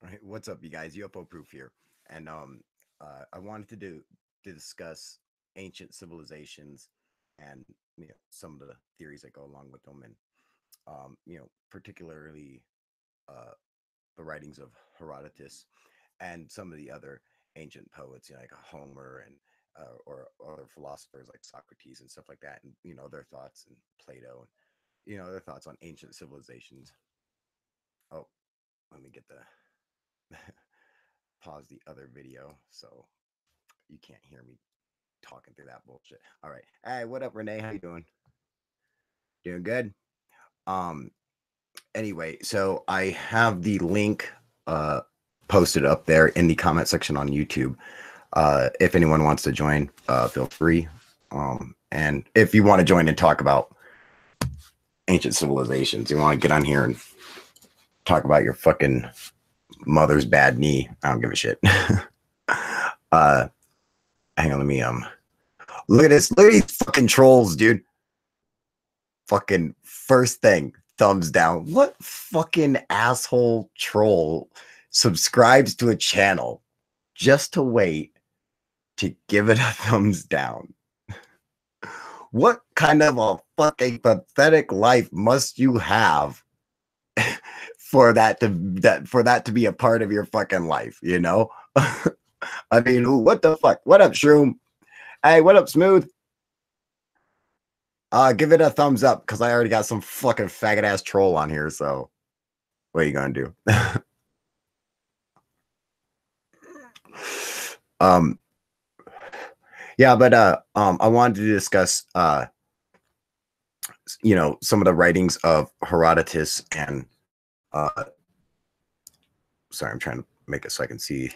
Right, what's up, you guys? UFO Proof here, and I wanted to discuss ancient civilizations and some of the theories that go along with them, and particularly uh, the writings of Herodotus and some of the other ancient poets, like Homer and or other philosophers like Socrates and stuff like that, and their thoughts, and Plato, and their thoughts on ancient civilizations. Oh, let me get the pause the other video so you can't hear me talking through that bullshit. All right. Hey, what up, Renee? How you doing? Doing good. Um. Anyway, so I have the link posted up there in the comment section on YouTube. If anyone wants to join, feel free. And if you want to join and talk about ancient civilizations, you want to get on here and talk about your fucking mother's bad knee, I don't give a shit. uh, Hang on, let me look at this. Look at these fucking trolls, dude. Fucking first thing, thumbs down. What fucking asshole troll subscribes to a channel just to wait to give it a thumbs down? What kind of a fucking pathetic life must you have for that to be a part of your fucking life, I mean, what the fuck? What up, Shroom? Hey, what up, Smooth? Give it a thumbs up because I already got some fucking faggot ass troll on here. So, what are you gonna do? um, yeah, but I wanted to discuss some of the writings of Herodotus and sorry, I'm trying to make it so I can see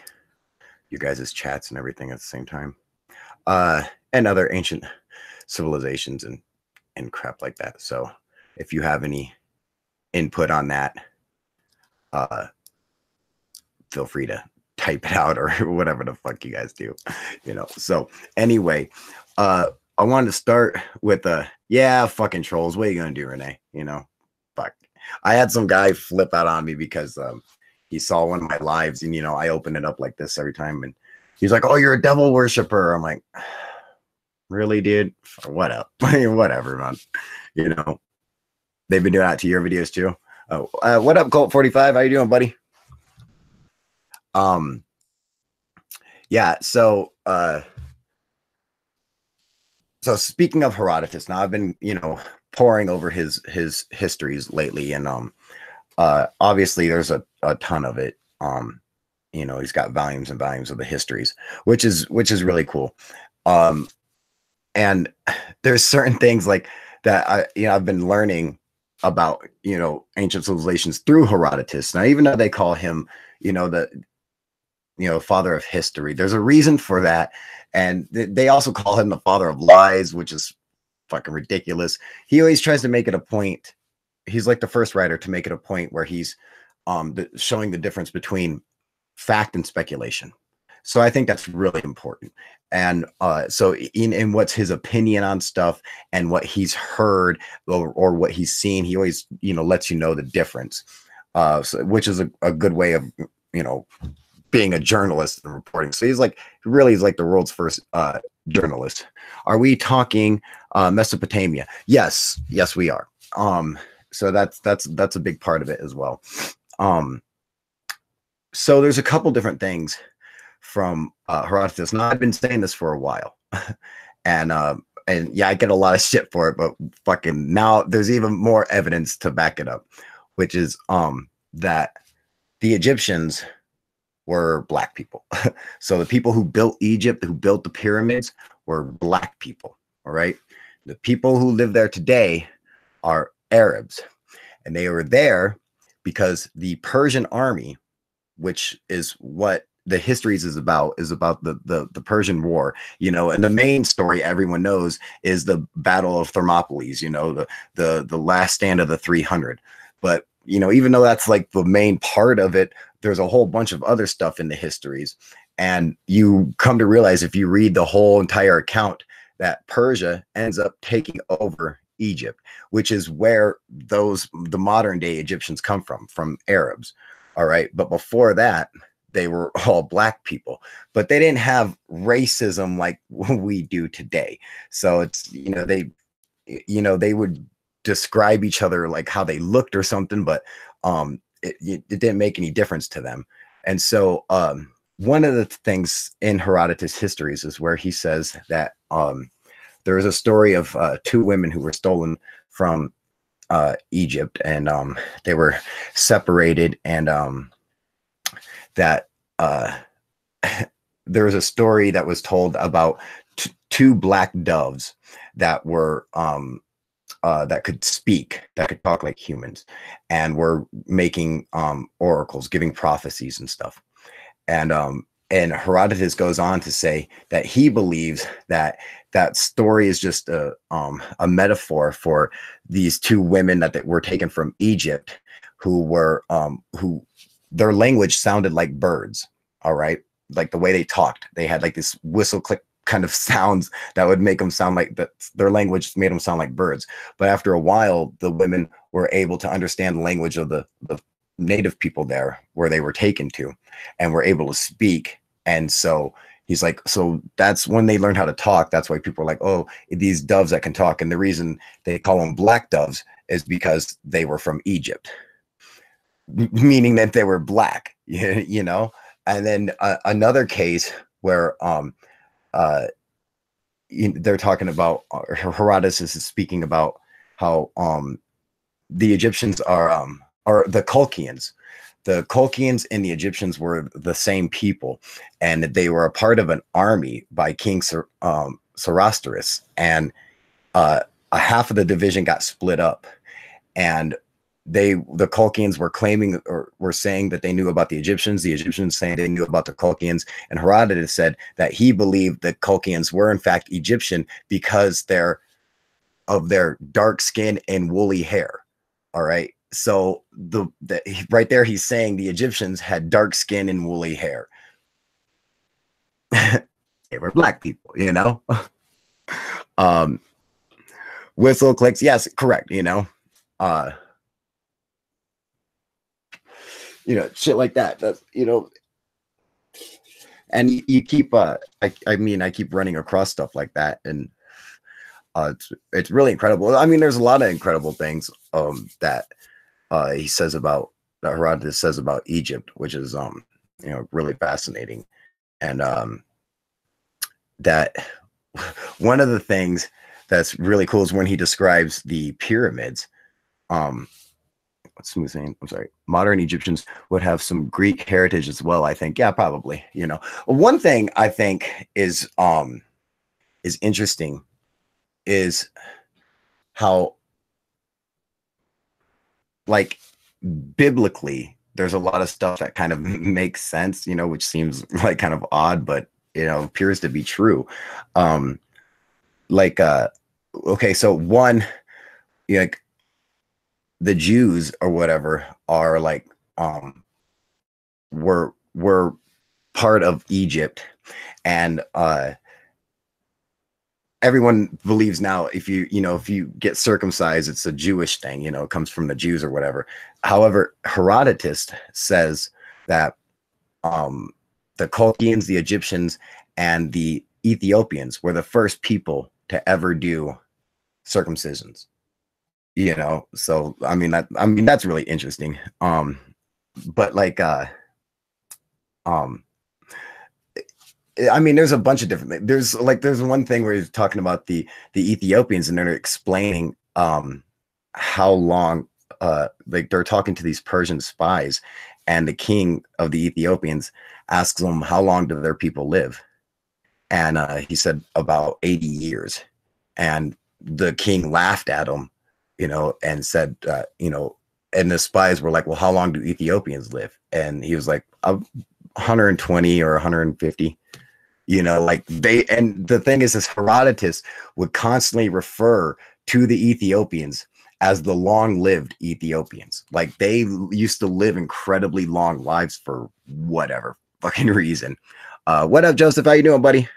you guys' chats and everything at the same time. And other ancient civilizations and crap like that. So if you have any input on that, feel free to type it out or whatever the fuck you guys do, So anyway, I wanted to start with yeah, fucking trolls. What are you gonna do, Renee? Fuck. I had some guy flip out on me because he saw one of my lives, and I open it up like this every time, and he's like, "Oh, you're a devil worshiper." I'm like, really, dude? What up? Whatever, man. They've been doing that to your videos too. Oh, what up, Colt 45? How you doing, buddy? Yeah. So speaking of Herodotus, now I've been poring over his histories lately, and obviously there's a ton of it. He's got volumes and volumes of the histories, which is really cool. And there's certain things like that I've been learning about ancient civilizations through Herodotus. Now, even though they call him the father of history, there's a reason for that, and they also call him the father of lies, which is fucking ridiculous. He always tries to make it a point. He's like the first writer to make it a point where he's showing the difference between fact and speculation. So I think that's really important. And so in what's his opinion on stuff and what he's heard or what he's seen, he always, lets you know the difference, which is a good way of, being a journalist and reporting. So he's like the world's first journalist. Are we talking Mesopotamia? Yes, we are. So that's a big part of it as well. So there's a couple different things from Herodotus. Now, I've been saying this for a while, and yeah, I get a lot of shit for it, but fucking now there's even more evidence to back it up, which is that the Egyptians were black people. So the people who built Egypt, who built the pyramids, were black people. All right. The people who live there today are Arabs, and they were there because the Persian army, which is what the histories is about the Persian War, and the main story everyone knows is the Battle of Thermopylae, the last stand of the 300. But even though that's like the main part of it, there's a whole bunch of other stuff in the histories, and you come to realize if you read the whole entire account that Persia ends up taking over Egypt, which is where the modern day Egyptians come from Arabs. All right. But before that, they were all black people, but they didn't have racism like we do today. So it's, they would describe each other like how they looked or something, but it didn't make any difference to them. And so one of the things in Herodotus' histories is where he says that there is a story of two women who were stolen from Egypt, and they were separated, and that there was a story that was told about two black doves that were that could speak, that could talk like humans, and were making oracles, giving prophecies and stuff. And Herodotus goes on to say that he believes that that story is just a metaphor for these two women that were taken from Egypt, who their language sounded like birds. All right, like the way they talked, they had like this whistle click kind of sounds that would make them sound like that. Their language made them sound like birds. But after a while, the women were able to understand the language of the native people there where they were taken to, and were able to speak. And so he's like, so that's when they learned how to talk. That's why people are like, oh, these doves that can talk. And the reason they call them black doves is because they were from Egypt, meaning that they were black, you know. And then another case where they're talking about, Herodotus is speaking about how the Egyptians are the Colchians. The Colchians and the Egyptians were the same people, and they were a part of an army by King Sarastris, and a half of the division got split up, and the Colchians were claiming, or were saying, that they knew about the Egyptians saying they knew about the Colchians. And Herodotus said that he believed the Colchians were in fact Egyptian because of their dark skin and woolly hair. All right. So right there, he's saying the Egyptians had dark skin and woolly hair. They were black people, you know. Whistle clicks, yes, correct, you know. Shit like that. That's, and you keep I keep running across stuff like that, and it's really incredible. I mean, there's a lot of incredible things that he says about, that Herodotus says about Egypt, which is really fascinating. And that one of the things that's really cool is when he describes the pyramids. Smooth saying, I'm sorry, modern Egyptians would have some Greek heritage as well, I think. Yeah, probably. One thing I think is interesting is how, like, biblically, there's a lot of stuff that kind of makes sense, which seems like kind of odd, but appears to be true. Okay, so one, like, the Jews or whatever are like were part of Egypt, and everyone believes now if you get circumcised, it's a Jewish thing, it comes from the Jews or whatever. However, Herodotus says that the Colchians, the Egyptians, and the Ethiopians were the first people to ever do circumcisions. So that's really interesting. But like there's a bunch of different things. There's one thing where he's talking about the Ethiopians, and they're explaining how long they're talking to these Persian spies, and the king of the Ethiopians asks them how long do their people live, and he said about 80 years, and the king laughed at him, and said, and the spies were like, well, how long do Ethiopians live? And he was like, 120 or 150. And the thing is Herodotus would constantly refer to the Ethiopians as the long-lived Ethiopians. Like, they used to live incredibly long lives for whatever fucking reason. What up, Joseph? How you doing, buddy?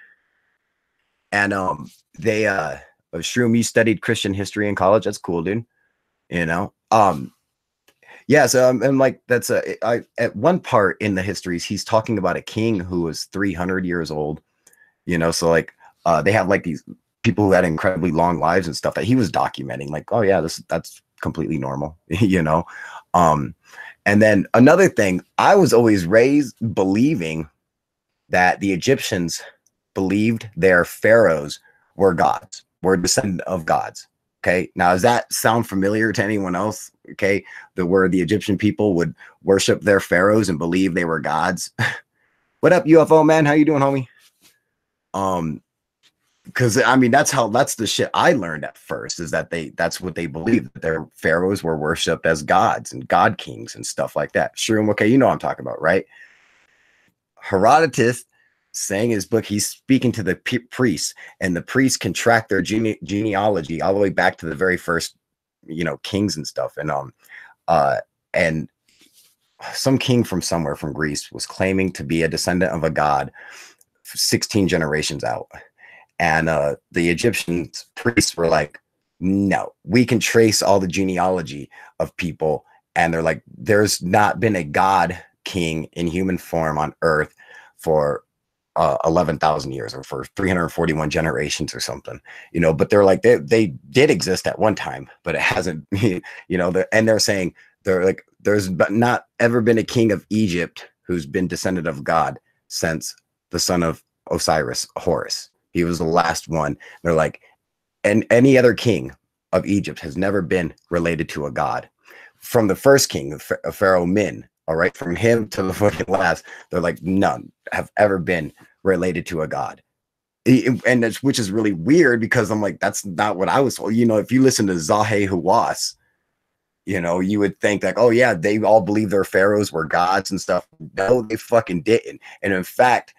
And Shroom, you studied Christian history in college. That's cool, dude. Yeah, so and like that's at one part in the histories, he's talking about a king who was 300 years old, you know, so like they have like these people who had incredibly long lives and stuff that he was documenting, like, oh yeah, that's completely normal, you know. Um, and then another thing, I was always raised believing that the Egyptians believed their pharaohs were gods, were descendant of gods. Okay. Now, does that sound familiar to anyone else? Okay. Where the Egyptian people would worship their pharaohs and believe they were gods. What up, UFO man? How you doing, homie? Um, because I mean that's the shit I learned at first, is that that's what they believed, that their pharaohs were worshipped as gods and god kings and stuff like that. Shroom, okay, you know what I'm talking about, right? Herodotus, saying in his book, he's speaking to the priests, and the priests can track their genealogy all the way back to the very first, you know, kings and stuff. Uh and some king from somewhere from Greece was claiming to be a descendant of a god 16 generations out. And the Egyptian priests were like, no, we can trace all the genealogy of people. And they're like, there's not been a god king in human form on earth for 11,000 years, or for 341 generations or something, you know. But they're like, they did exist at one time, but it hasn't, you know. And they're saying, they're like, there's not ever been a king of Egypt who's been descendant of God since the son of Osiris, Horus. He was the last one. They're like, and any other king of Egypt has never been related to a god. From the first king, Pharaoh Min, all right, from him to the fucking last, they're like, none have ever been related to a god. And that's, which is really weird, because I'm like, that's not what I was told. You know, if you listen to Zahe Hawass, you know, you would think like, oh yeah, they all believe their pharaohs were gods and stuff. No, they fucking didn't. And in fact,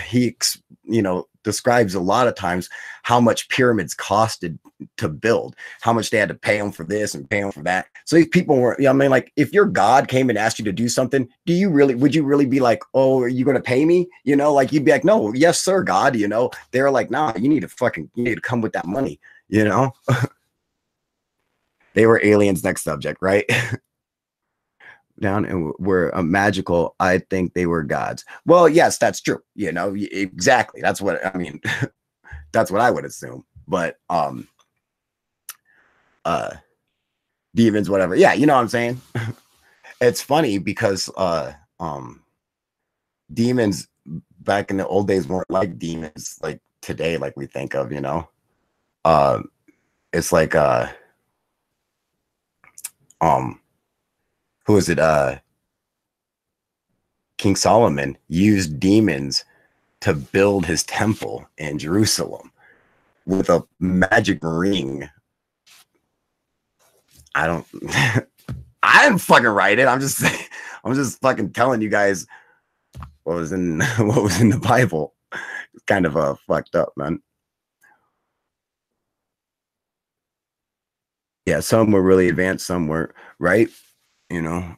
he, you know, describes a lot of times how much pyramids costed to build, how much they had to pay them for this and pay them for that. So these people were, you know, I mean, like, if your god came and asked you to do something, would you really be like, oh, are you going to pay me? You know, like, you'd be like, no, yes, sir, God, you know. They're like, nah, you need to come with that money, you know. They were aliens. Next subject, right? Down and were magical. I think they were gods. Well, yes, that's true. You know, exactly. That's what I mean. That's what I would assume. But demons, whatever. Yeah, you know what I'm saying? It's funny because demons back in the old days weren't like demons like today, like we think of, you know. It's like who is it? King Solomon used demons to build his temple in Jerusalem with a magic ring. I don't I didn't fucking write it. I'm just fucking telling you guys what was in the Bible. It's kind of fucked up, man. Yeah, some were really advanced, some weren't, right? You know,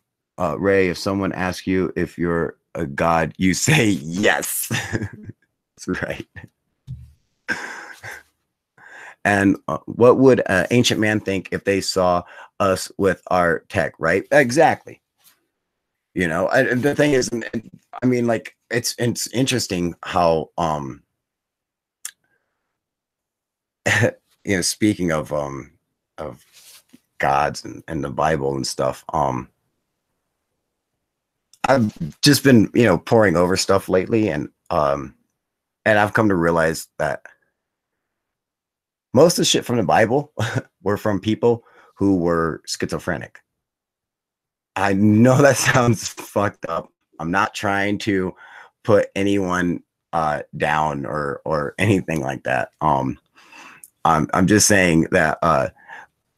Ray, if someone asks you if you're a god, you say yes. That's right. And what would an ancient man think if they saw us with our tech, right? Exactly. You know, and the thing is, I mean, like, it's interesting how, you know, speaking of gods and the Bible and stuff, I've just been, you know, poring over stuff lately, and I've come to realize that most of the shit from the Bible were from people who were schizophrenic. I know that sounds fucked up. I'm not trying to put anyone down or anything like that. I'm just saying that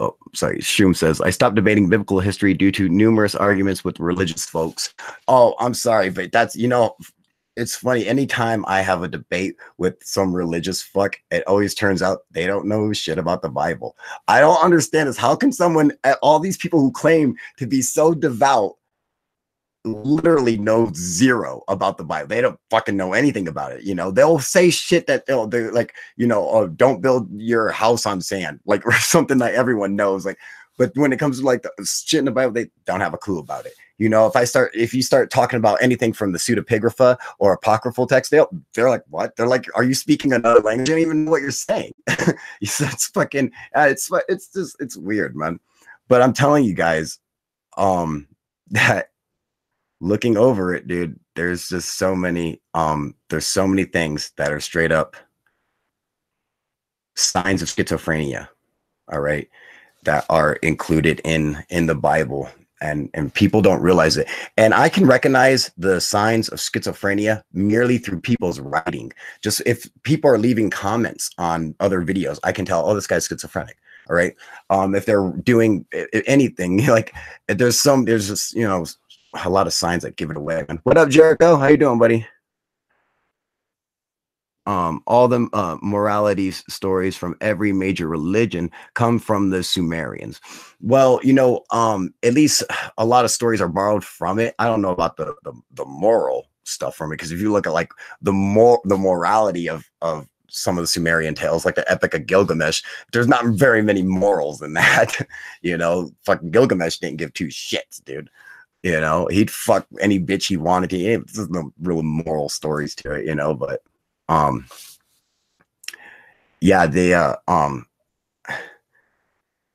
oh, sorry, Shroom says, I stopped debating biblical history due to numerous arguments with religious folks. Oh, I'm sorry, but that's, you know, it's funny. Anytime I have a debate with some religious fuck, it always turns out they don't know shit about the Bible. I don't understand this. How can someone, all these people who claim to be so devout, literally know zero about the Bible? They don't fucking know anything about it. You know, they'll say shit that they're like, you know, oh, don't build your house on sand, like, or something that everyone knows. Like, But when it comes to like the shit in the Bible, they don't have a clue about it. You know, if you start talking about anything from the pseudepigrapha or apocryphal text, they're like, what? They're like, are you speaking another language? I don't even know what you're saying. It's fucking, it's weird, man. But I'm telling you guys, that looking over it, dude, there's just so many, there's so many things that are straight up signs of schizophrenia. All right, that are included in the Bible, and people don't realize it. And I can recognize the signs of schizophrenia merely through people's writing. Just if people are leaving comments on other videos, I can tell, oh, this guy's schizophrenic. All right. If they're doing anything, like there's just, you know, a lot of signs that give it away, man. What up, Jericho? How you doing, buddy? All the morality stories from every major religion come from the Sumerians. Well, you know, at least a lot of stories are borrowed from it. I don't know about the moral stuff from it, because if you look at like the morality of some of the Sumerian tales, like the Epic of Gilgamesh, there's not very many morals in that. You know, fucking Gilgamesh didn't give two shits, dude. You know, he'd fuck any bitch he wanted to. There's no real moral stories to it, you know, but yeah, they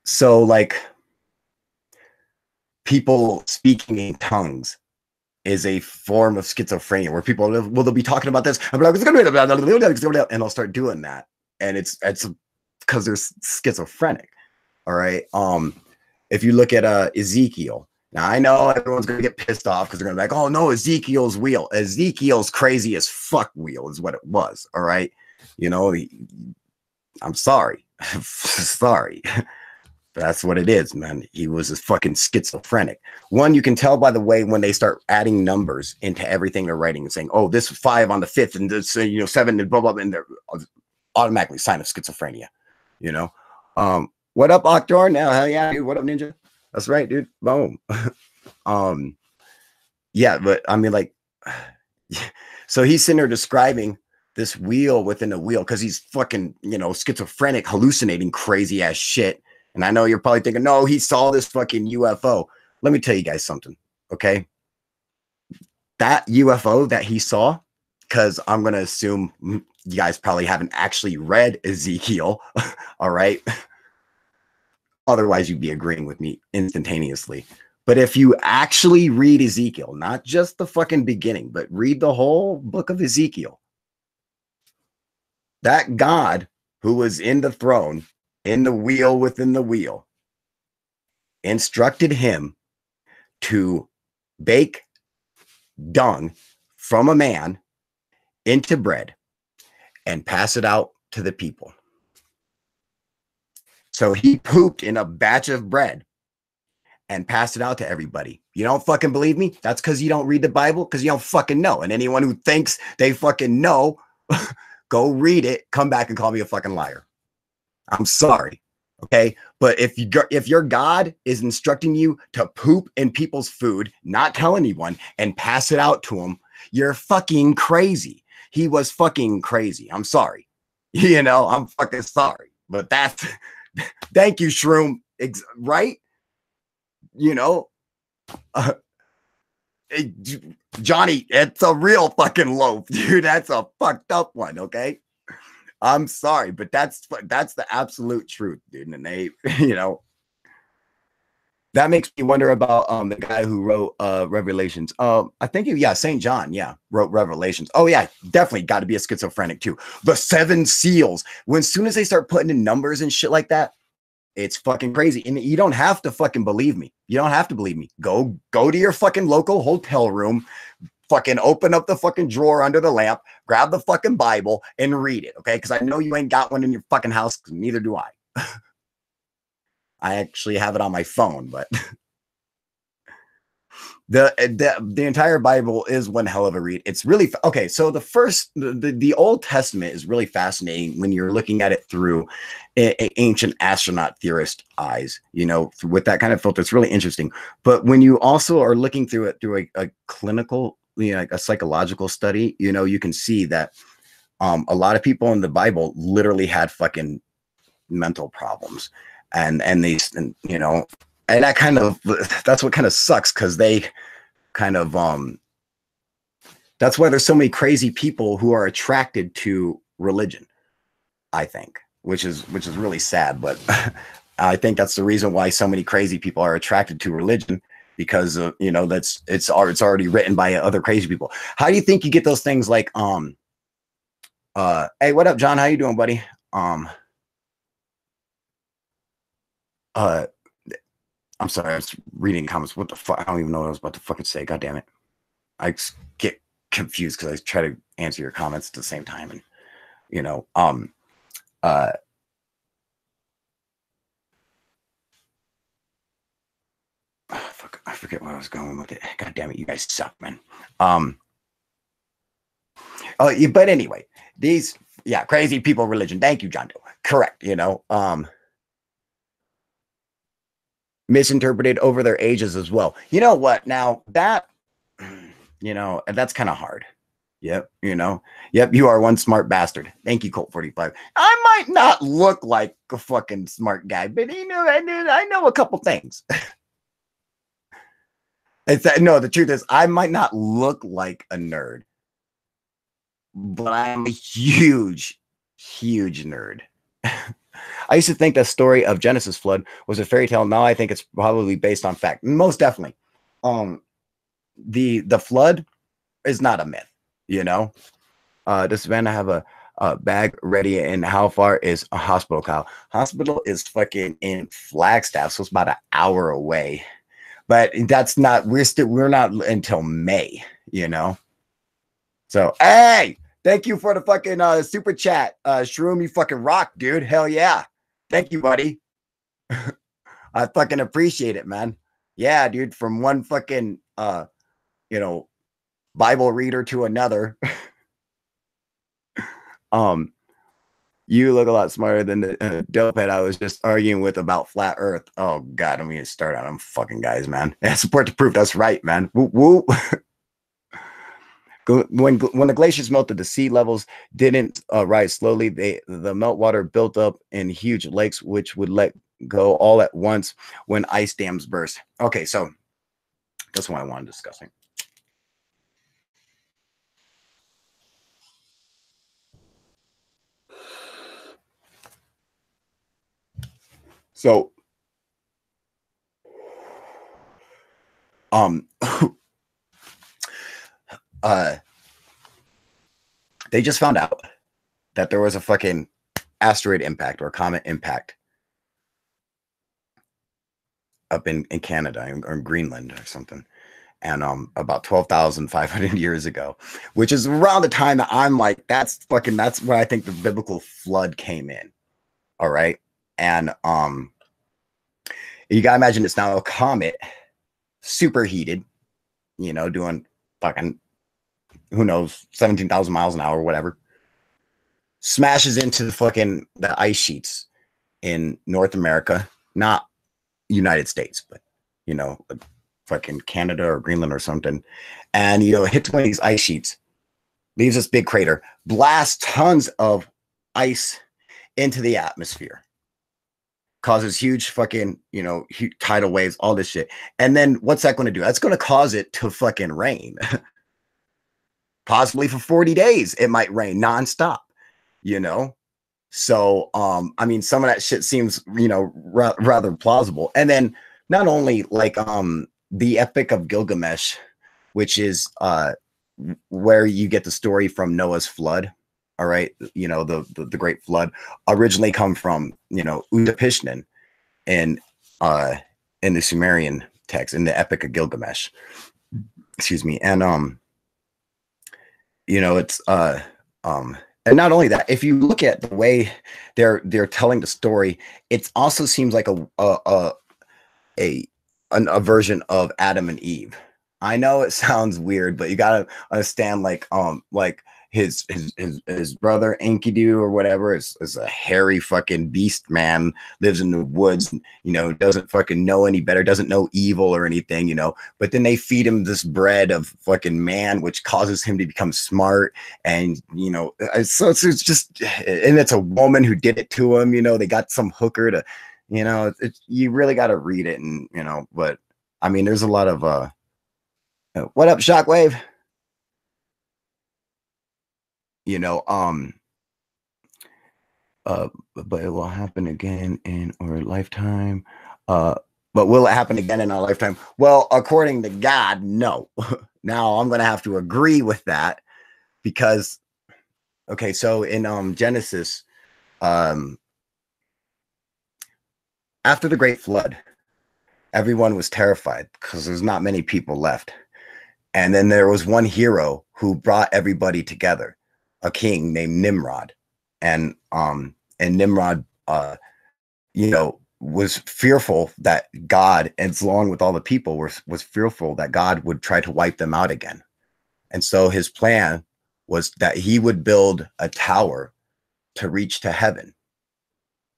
so like people speaking in tongues is a form of schizophrenia, where people they'll be talking about this and they'll start doing that, and it's because they're schizophrenic. All right. If you look at Ezekiel, now I know everyone's gonna get pissed off because they're gonna be like, oh no, Ezekiel's crazy as fuck wheel is what it was. All right. You know, I'm sorry. Sorry. That's what it is, man. He was a fucking schizophrenic. One, you can tell by the way when they start adding numbers into everything they're writing and saying, oh, this 5 on the 5th and this, you know, 7 and blah, blah, blah, and they're automatically sign of schizophrenia, you know? What up, Octor? Now, hell yeah, dude. What up, Ninja? That's right, dude. Boom. Yeah, but I mean, like, so he's sitting there describing this wheel within a wheel because he's fucking, you know, schizophrenic, hallucinating crazy ass shit. And I know you're probably thinking, no, he saw this fucking UFO. Let me tell you guys something, okay? That UFO that he saw, because I'm going to assume you guys probably haven't actually read Ezekiel, all right? Otherwise, you'd be agreeing with me instantaneously. But if you actually read Ezekiel, not just the fucking beginning, but read the whole book of Ezekiel, that God who was in the throne, in the wheel within the wheel, instructed him to bake dung from a man into bread and pass it out to the people. So he pooped in a batch of bread and passed it out to everybody. You don't fucking believe me? That's because you don't read the Bible, because you don't fucking know. And anyone who thinks they fucking know, go read it, come back and call me a fucking liar. I'm sorry. Okay. But if your God is instructing you to poop in people's food, not tell anyone, and pass it out to them, you're fucking crazy. He was fucking crazy. I'm sorry. You know, I'm fucking sorry. But that's, thank you, Shroom. Right? You know, Johnny, it's a real fucking loaf, dude. That's a fucked up one. Okay. I'm sorry, but that's the absolute truth, dude. And they, you know, that makes me wonder about the guy who wrote Revelations. I think St. John, wrote Revelations. Oh yeah, definitely got to be a schizophrenic too. The 7 seals. When as soon as they start putting in numbers and shit like that, it's fucking crazy. And you don't have to fucking believe me. You don't have to believe me. Go to your fucking local hotel room, fucking open up the fucking drawer under the lamp, grab the fucking Bible and read it, okay? Because I know you ain't got one in your fucking house, because neither do I. I actually have it on my phone, but the entire Bible is one hell of a read. It's really okay. So the Old Testament is really fascinating when you're looking at it through ancient astronaut theorist eyes, you know, with that kind of filter. It's really interesting. But when you also are looking through it through a clinical, you know, like a psychological study, you know, you can see that a lot of people in the Bible literally had fucking mental problems. and these, and you know, and that kind of, that's what kind of sucks, because they kind of that's why there's so many crazy people who are attracted to religion, I think, which is really sad, but I think that's the reason why so many crazy people are attracted to religion, because you know, it's already written by other crazy people. How do you think you get those things like hey, what up, John? How you doing, buddy? I'm sorry, I was reading comments. What the fuck? I don't even know what I was about to fucking say. God damn it. I get confused because I try to answer your comments at the same time, and you know, fuck, I forget where I was going with it. God damn it, you guys suck, man. But anyway, these, yeah, crazy people, religion. Thank you, John Doe. Correct. You know, misinterpreted over their ages as well. You know what? Now that, you know, that's kind of hard. Yep. You know, yep. You are one smart bastard. Thank you, Colt 45. I might not look like a fucking smart guy, but you know, I know a couple things. It's that, no, the truth is, I might not look like a nerd, but I'm a huge, huge nerd. I used to think the story of Genesis flood was a fairy tale. Now I think it's probably based on fact. Most definitely. The flood is not a myth, you know. Does Savannah have a bag ready? And how far is a hospital, Kyle? Hospital is fucking in Flagstaff, so it's about an hour away. But that's not, we're not until May, you know. So hey, thank you for the fucking super chat. Shroom, you fucking rock, dude. Hell yeah. Thank you, buddy. I fucking appreciate it, man. Yeah, dude, from one fucking you know, Bible reader to another. You look a lot smarter than the dope head I was just arguing with about flat earth. Oh god, I'm gonna start on them fucking guys, man. Yeah, support the proof. That's right, man. Woo woo. When the glaciers melted, the sea levels didn't rise slowly. The meltwater built up in huge lakes, which would let go all at once when ice dams burst. Okay, so that's what I wanted discussing. So, they just found out that there was a fucking asteroid impact or comet impact up in Canada or in Greenland or something. And about 12,500 years ago, which is around the time that I'm like, that's where I think the biblical flood came in. All right. And you gotta imagine it's now a comet, superheated, you know, doing fucking, who knows, 17,000 miles an hour or whatever, smashes into the ice sheets in North America, not United States, but, you know, fucking Canada or Greenland or something. And, you know, hits one of these ice sheets, leaves this big crater, blasts tons of ice into the atmosphere, causes huge fucking, you know, huge tidal waves, all this shit. And then what's that going to do? That's going to cause it to fucking rain. Possibly for 40 days, it might rain nonstop, you know? So, I mean, some of that shit seems, you know, rather plausible. And then not only like, the Epic of Gilgamesh, which is, where you get the story from Noah's flood. All right. You know, the great flood originally come from, you know, Utapishtim in the Sumerian text, in the Epic of Gilgamesh, excuse me. And, you know, it's, and not only that, if you look at the way they're telling the story, it also seems like a version of Adam and Eve. I know it sounds weird, but you gotta understand, like his brother Enkidu or whatever is a hairy fucking beast man, lives in the woods, you know, doesn't fucking know any better, doesn't know evil or anything, you know, but then they feed him this bread of fucking man, which causes him to become smart. And, you know, so it's just, and it's a woman who did it to him, you know, they got some hooker to You know, it's you really got to read it, and you know, but I mean, there's a lot of what up, Shockwave? You know, but it will happen again in our lifetime. Uh, but will it happen again in our lifetime? Well, according to God, no. Now I'm gonna have to agree with that because okay, so in Genesis, um, after the Great Flood, everyone was terrified because there's not many people left. And then there was one hero who brought everybody together, a king named Nimrod. And Nimrod you know, was fearful that God, and along with all the people, was fearful that God would try to wipe them out again. And so his plan was that he would build a tower to reach to heaven.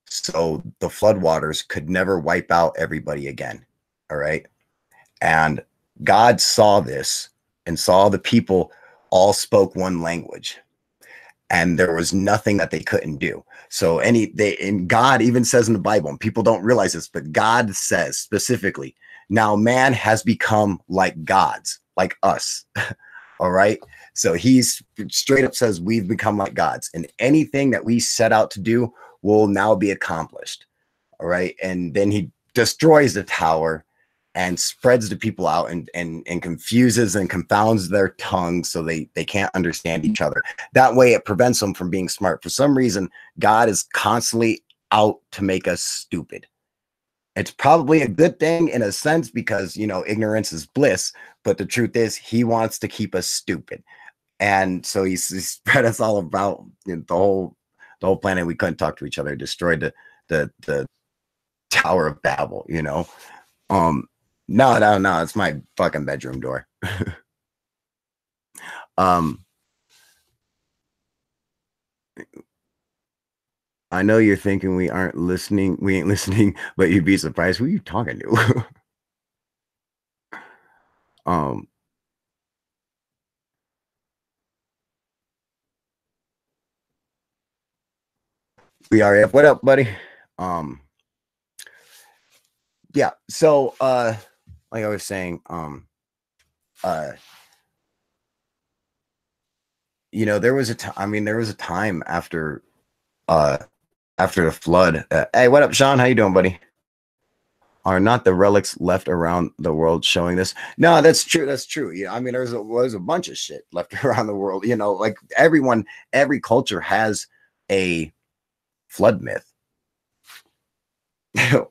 So the floodwaters could never wipe out everybody again. All right. And God saw this and saw the people all spoke one language, and there was nothing that they couldn't do. So and God even says in the Bible, and people don't realize this, but God says specifically, now man has become like gods, like us. All right. So he's straight up says we've become like gods, and anything that we set out to do will now be accomplished. All right. And then he destroys the tower and spreads the people out, and confuses and confounds their tongues so they can't understand each other. That way it prevents them from being smart. For some reason, God is constantly out to make us stupid. It's probably a good thing in a sense because, you know, ignorance is bliss, but the truth is he wants to keep us stupid. And so he spread us all about, you know, the whole planet. We couldn't talk to each other, destroyed the Tower of Babel, you know. Um, no, it's my fucking bedroom door. um, I know you're thinking we aren't listening, we ain't listening, but you'd be surprised who you talking to. um, we are. What up, buddy? Um, yeah. So, like I was saying, uh, you know, there was a time. I mean, there was a time uh, after the flood. Hey, what up, Sean? How you doing, buddy? Are not the relics left around the world showing this? No, that's true. That's true. Yeah, I mean, was a bunch of shit left around the world. You know, like every culture has a flood myth.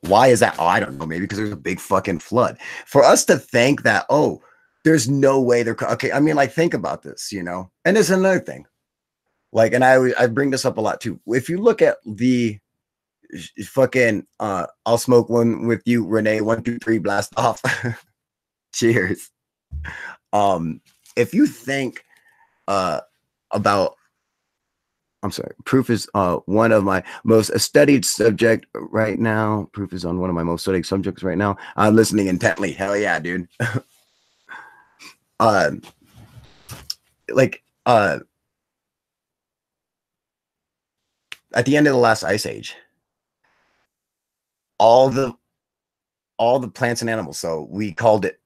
Why is that? Oh, I don't know. Maybe because there's a big fucking flood. For us to think that, oh, there's no way they're okay. I mean, like, think about this, you know. And there's another thing. Like, and I bring this up a lot too. If you look at the fucking I'll smoke one with you, Renee. 1, 2, 3, blast off. Cheers. If you think about, I'm sorry, proof is one of my most studied subject right now. Proof is on one of my most studied subjects right now. I'm listening intently. Hell yeah, dude. uh like at the end of the last ice age, all the plants and animals, so we called it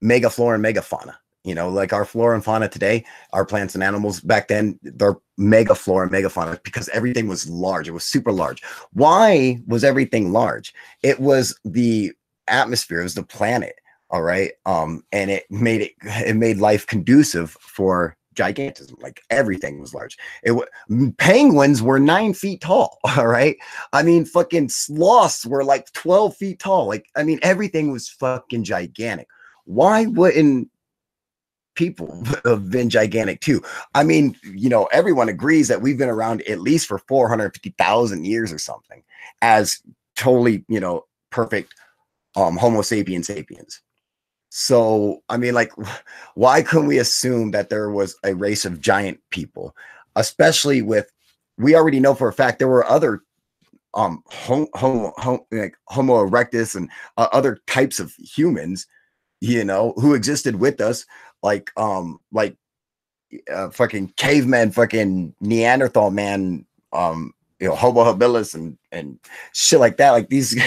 megaflora and megafauna. You know, like our flora and fauna today, our plants and animals back then, they're megaflora and megafauna because everything was large. It was super large. Why was everything large? It was the atmosphere, it was the planet. All right. And it made life conducive for gigantism. Like everything was large. Penguins were 9 feet tall. All right. I mean, fucking sloths were like 12 feet tall. Like, I mean, everything was fucking gigantic. Why wouldn't people have been gigantic too? I mean, you know, everyone agrees that we've been around at least for 450,000 years or something as totally, you know, perfect Homo sapiens sapiens. So, I mean, like, why couldn't we assume that there was a race of giant people, especially with, we already know for a fact there were other like Homo erectus and other types of humans, you know, who existed with us, like fucking cavemen, fucking Neanderthal man, Homo habilis and shit like that. Like these,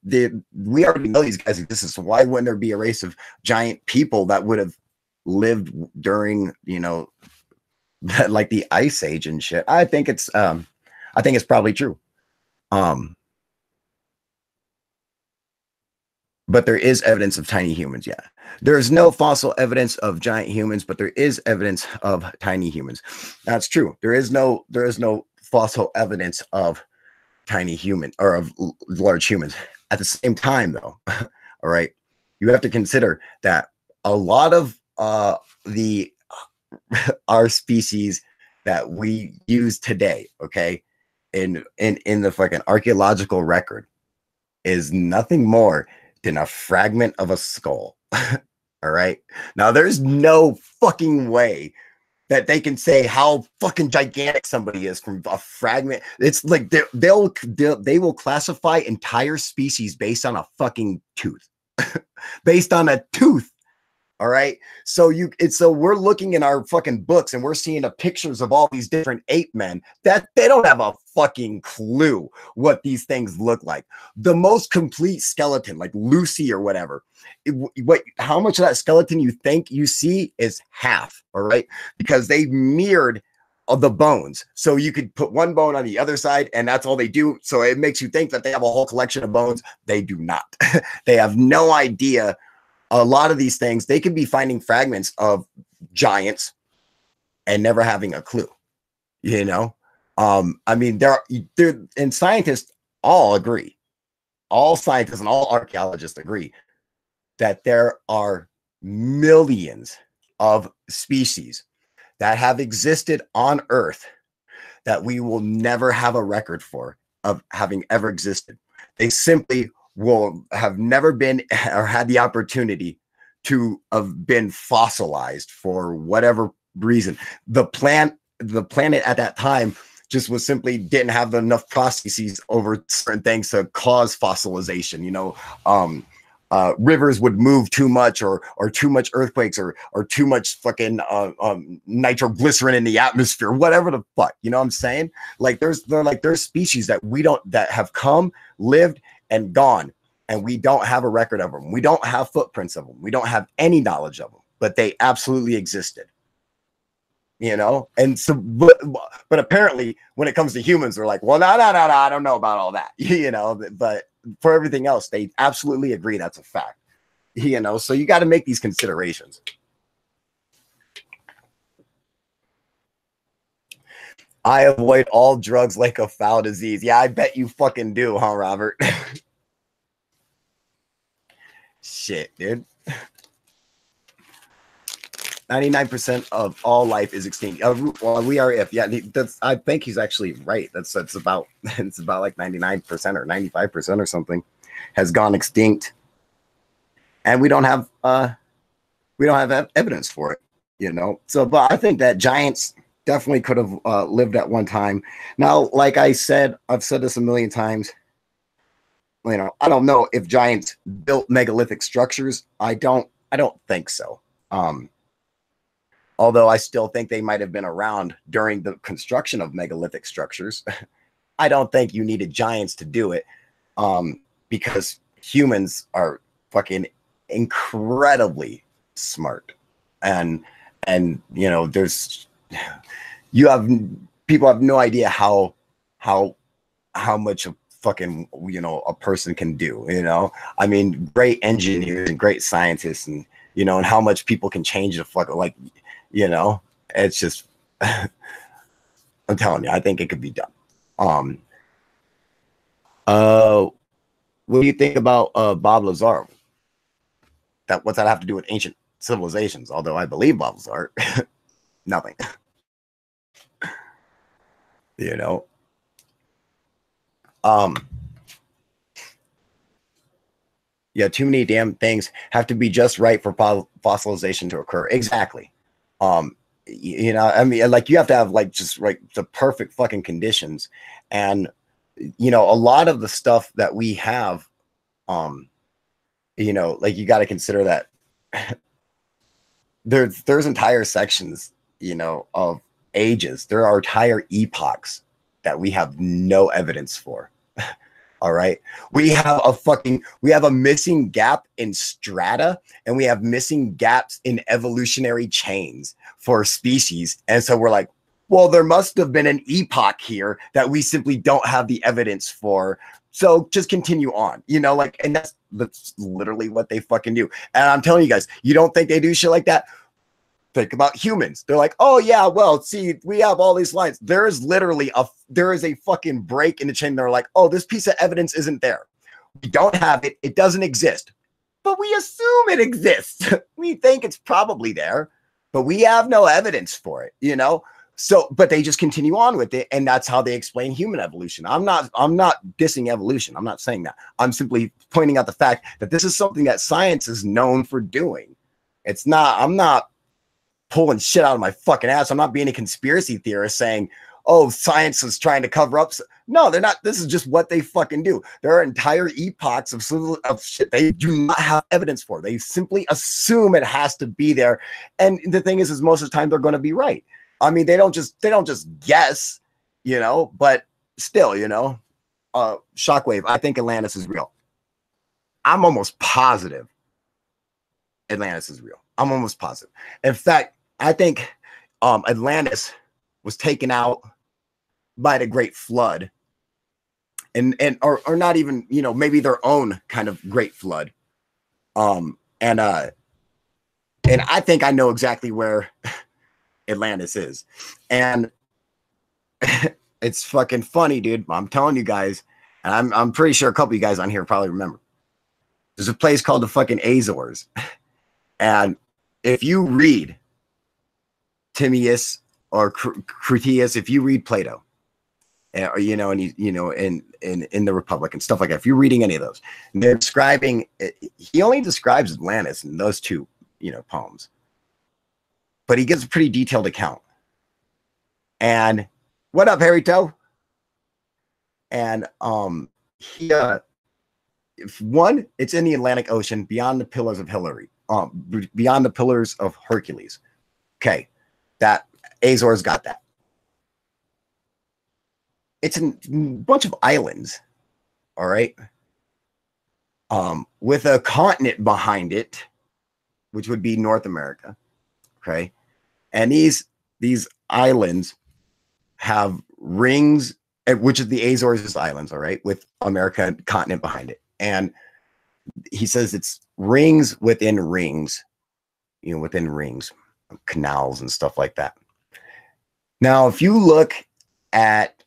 we already know these guys exist. So why wouldn't there be a race of giant people that would have lived during, like the ice age and shit? I think it's probably true. But there is evidence of tiny humans. Yeah, there's no fossil evidence of giant humans, but there is evidence of tiny humans. That's true. There is no fossil evidence of tiny human or of large humans. At the same time, though, all right, you have to consider that a lot of the our species that we use today, okay, in the fucking archaeological record is nothing more than a fragment of a skull. All right. Now, there's no fucking way that they can say how fucking gigantic somebody is from a fragment. It's like they will classify entire species based on a fucking tooth, based on a tooth. All right. So we're looking in our fucking books and we're seeing the pictures of all these different ape men that they don't have a fucking clue what these things look like. The most complete skeleton, like Lucy or whatever, how much of that skeleton you think you see is half. All right. Because they mirrored the bones. So you could put one bone on the other side and that's all they do. So it makes you think that they have a whole collection of bones. They do not. They have no idea. A lot of these things, they could be finding fragments of giants and never having a clue, I mean, and scientists all agree, all scientists and all archaeologists agree that there are millions of species that have existed on Earth that we will never have a record for of having ever existed. They simply will have never been or had the opportunity to have been fossilized for whatever reason. The planet at that time just was simply didn't have enough processes over certain things to cause fossilization. Rivers would move too much or too much earthquakes or too much fucking nitroglycerin in the atmosphere, whatever the fuck, you know what I'm saying? Like there's species that have come, lived, and gone, and we don't have a record of them. We don't have footprints of them. We don't have any knowledge of them, but they absolutely existed. And so, but apparently when it comes to humans, they're like, well, no, I don't know about all that, but for everything else, they absolutely agree that's a fact, so you got to make these considerations. I avoid all drugs like a foul disease. Yeah, I bet you fucking do, huh, Robert? Shit, dude. 99% of all life is extinct. Well, we are if I think he's actually right. That's about it's about like 99% or 95% or something has gone extinct, and we don't have evidence for it. So, but I think that giants definitely could have lived at one time. Now, like I've said this a million times. I don't know if giants built megalithic structures. I don't think so. Although I still think they might have been around during the construction of megalithic structures. I don't think you needed giants to do it, because humans are fucking incredibly smart, and there's people have no idea how much of fucking a person can do. I mean, great engineers and great scientists, and and how much people can change the fuck, like. It's just, I'm telling you, I think it could be done. What do you think about Bob Lazar? What's that have to do with ancient civilizations? Although I believe Bob Lazar, nothing. Yeah, too many damn things have to be just right for fossilization to occur. Exactly. I mean, like you have to have like just like the perfect fucking conditions, and a lot of the stuff that we have, like you got to consider that there's entire sections, of ages. There are entire epochs that we have no evidence for. All right. We have a missing gap in strata, and we have missing gaps in evolutionary chains for species. And so we're like, well, there must have been an epoch here that we simply don't have the evidence for. So just continue on, like, and that's literally what they fucking do. And I'm telling you guys, you don't think they do shit like that? Think about humans. They're like, oh yeah, well, see, we have all these lines. There is a fucking break in the chain. They're like, oh, this piece of evidence isn't there. We don't have it. It doesn't exist, but we assume it exists. We think it's probably there, but we have no evidence for it, So, but they just continue on with it, and that's how they explain human evolution. I'm not dissing evolution. I'm not saying that. I'm simply pointing out the fact that this is something that science is known for doing. I'm not pulling shit out of my fucking ass. I'm not being a conspiracy theorist saying, oh, science is trying to cover up. No, they're not. This is just what they fucking do. There are entire epochs of shit they do not have evidence for. They simply assume it has to be there. And the thing is most of the time they're going to be right. I mean, they don't just guess, but still, Shockwave, I think Atlantis is real. I'm almost positive Atlantis is real. I'm almost positive. In fact, I think Atlantis was taken out by the Great Flood, or not even, maybe their own kind of Great Flood. And I think I know exactly where Atlantis is. And it's fucking funny, dude. I'm telling you guys, and I'm pretty sure a couple of you guys on here probably remember. There's a place called the fucking Azores. And if you read Timaeus or Critias, if you read Plato, or, and in the Republic and stuff like that, if you're reading any of those, they're describing, he only describes Atlantis in those two, poems, but he gives a pretty detailed account. And what up, Harry Toe? And it's in the Atlantic Ocean beyond the Pillars of beyond the Pillars of Hercules. Okay, that Azores got that. It's a bunch of islands, all right, with a continent behind it, which would be North America. Okay, and these islands have rings, which is the Azores Islands, all right, with America continent behind it. And he says it's rings within rings, within rings, canals and stuff like that. Now, if you look at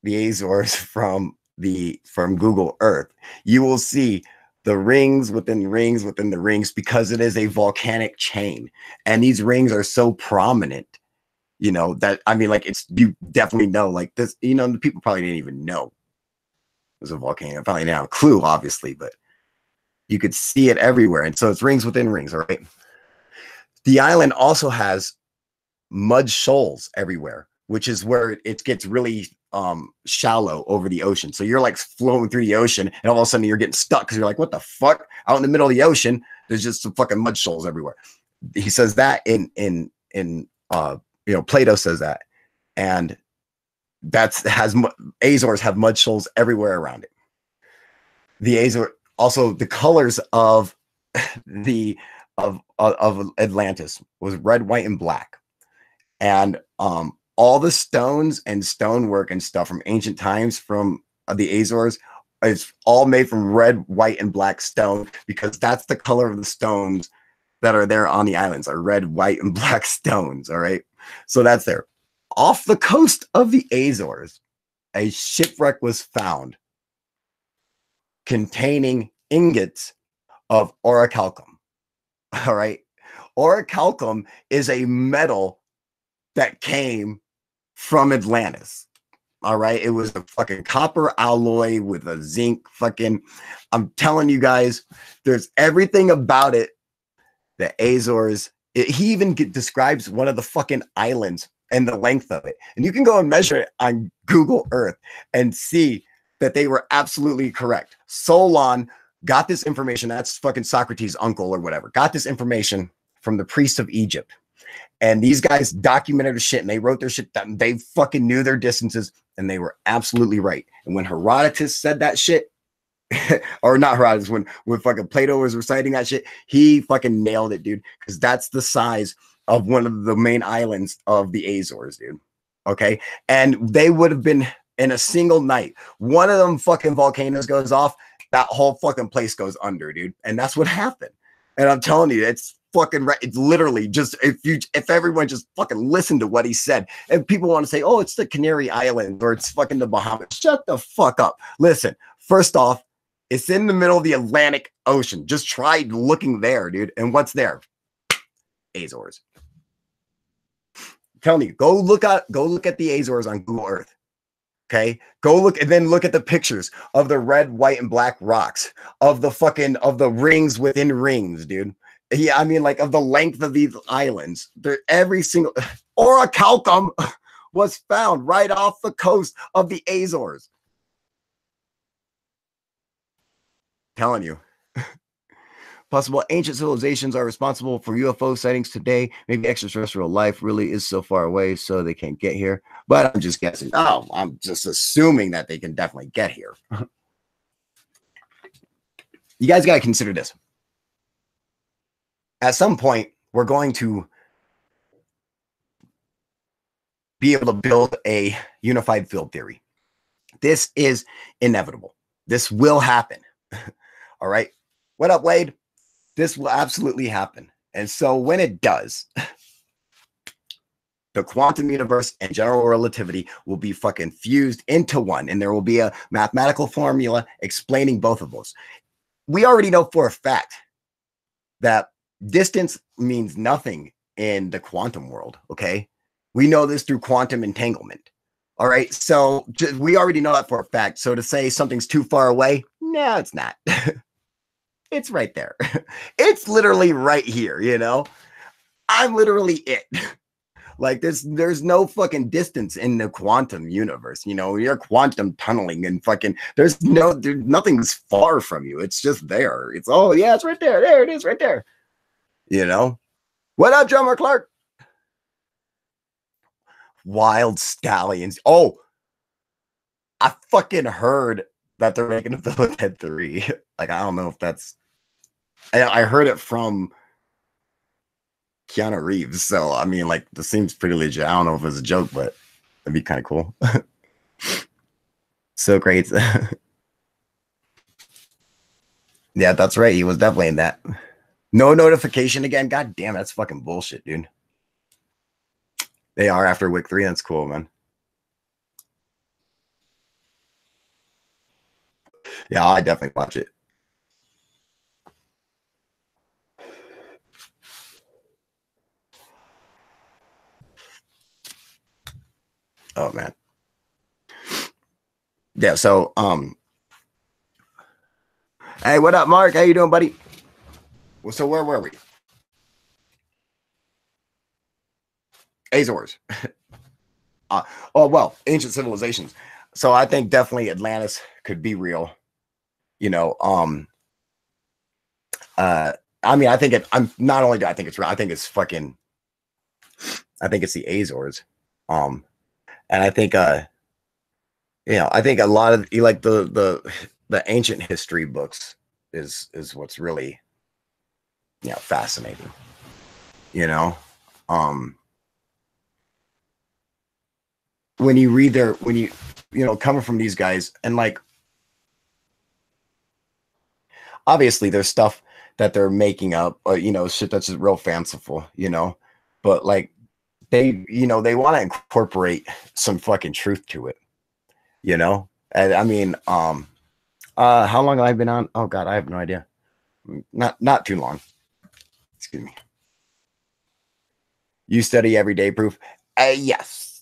the Azores from Google Earth, you will see the rings within rings within the rings, because it is a volcanic chain. And these rings are so prominent, that, I mean, like, you definitely know, like this, the people probably didn't even know it was a volcano. Probably didn't have a clue, obviously, but you could see it everywhere. And so it's rings within rings, all right? The island also has mud shoals everywhere, which is where it gets really shallow over the ocean. So you're like flowing through the ocean, and all of a sudden you're getting stuck because you're like, what the fuck? Out in the middle of the ocean, there's just some fucking mud shoals everywhere. He says that in Plato says that. And Azores have mud shoals everywhere around it. The Azores, also the colors of Atlantis was red, white, and black. And all the stones and stonework and stuff from ancient times from the Azores is all made from red, white, and black stone, because that's the color of the stones that are there on the islands, are red, white, and black stones. All right. So that's there. Off the coast of the Azores, a shipwreck was found containing ingots of orichalcum. All right. Orichalcum is a metal that came from Atlantis. All right. It was a fucking copper alloy with a zinc fucking, I'm telling you guys, there's everything about it. The Azores, he even describes one of the fucking islands and the length of it. And you can go and measure it on Google Earth and see that they were absolutely correct. Solon got this information. That's fucking Socrates' uncle or whatever. Got this information from the priests of Egypt. And these guys documented their shit, and they wrote their shit down. They fucking knew their distances, and they were absolutely right. And when Herodotus said that shit, or not Herodotus, when fucking Plato was reciting that shit, he fucking nailed it, dude. Because that's the size of one of the main islands of the Azores, dude. Okay, and they would have been in a single night. One of them fucking volcanoes goes off, that whole fucking place goes under, dude. And that's what happened. And I'm telling you, it's fucking right. It's literally just if everyone just fucking listened to what he said. And people want to say, oh, it's the Canary Islands or it's fucking the Bahamas. Shut the fuck up. Listen, first off, it's in the middle of the Atlantic Ocean. Just try looking there, dude. And what's there? Azores. I'm telling you, go look at the Azores on Google Earth. Okay, go look and then look at the pictures of the red, white, and black rocks of the rings within rings, dude. Yeah, I mean, like of the length of these islands. Every single orichalcum was found right off the coast of the Azores. Telling you. Possible ancient civilizations are responsible for UFO sightings today. Maybe extraterrestrial life really is so far away, so they can't get here. But I'm just guessing. Oh, I'm just assuming that they can definitely get here. You guys got to consider this. At some point, we're going to be able to build a unified field theory. This is inevitable. This will happen. All right. What up, Wade? This will absolutely happen. And so when it does, the quantum universe and general relativity will be fucking fused into one. And there will be a mathematical formula explaining both of those. We already know for a fact that distance means nothing in the quantum world. Okay. We know this through quantum entanglement. All right. So we already know that for a fact. So to say something's too far away, no, it's not. It's right there. It's literally right here, you know? I'm literally it. Like there's no fucking distance in the quantum universe. You know, you're quantum tunneling and fucking there's nothing's far from you. It's just there. It's oh yeah, it's right there. There it is right there. You know? What up, Drummer Clark? Wild Stallions. Oh, I fucking heard that they're making a Bill Ted 3. Like, I don't know if that's I heard it from Keanu Reeves. So, I mean, like, this seems pretty legit. I don't know if it's a joke, but it'd be kind of cool. So great. Yeah, that's right. He was definitely in that. No notification again. God damn, that's fucking bullshit, dude. They are after week 3. That's cool, man. Yeah, I definitely watch it. Oh man. Yeah, so hey, what up, Mark? How you doing, buddy? Well, so where were we? Azores. Oh well, ancient civilizations. So I think definitely Atlantis could be real. You know, I mean, I think I'm not only do I think it's real, I think it's fucking I think it's the Azores. And I think you know, I think a lot of like the ancient history books is what's really, you know, fascinating. You know, when you read you know, coming from these guys and like obviously there's stuff that they're making up, or you know, shit that's just real fanciful, you know, but like they, you know, they want to incorporate some fucking truth to it, you know. And I mean, how long have I been on? Oh god, I have no idea. Not too long. Excuse me. You study everyday proof? Yes.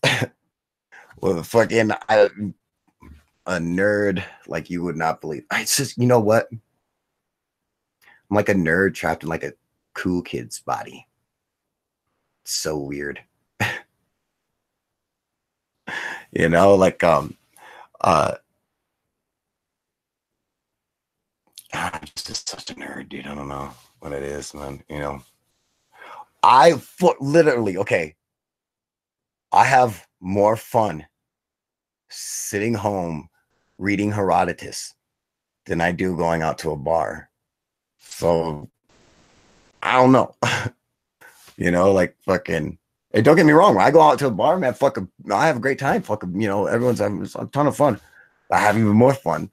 Well, fucking a nerd like you would not believe. It's just, you know what? I'm like a nerd trapped in like a cool kid's body. It's so weird. You know, like I'm just such a nerd, dude. I don't know what it is, man. You know, literally, okay, I have more fun sitting home reading Herodotus than I do going out to a bar. So I don't know. You know, like fucking. Hey, don't get me wrong. When I go out to a bar, man, fucking, I have a great time. Fucking, you know, everyone's having a ton of fun. I have even more fun.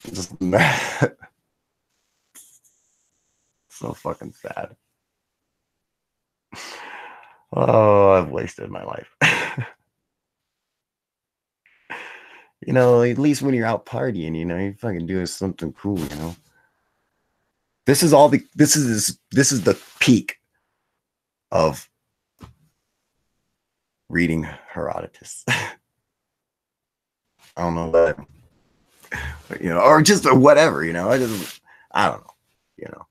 Just, so fucking sad. Oh, I've wasted my life. You know, at least when you're out partying, you know, you're fucking doing something cool, you know. This is the peak of reading Herodotus. I don't know that, you know, or just whatever, you know. I don't know, you know.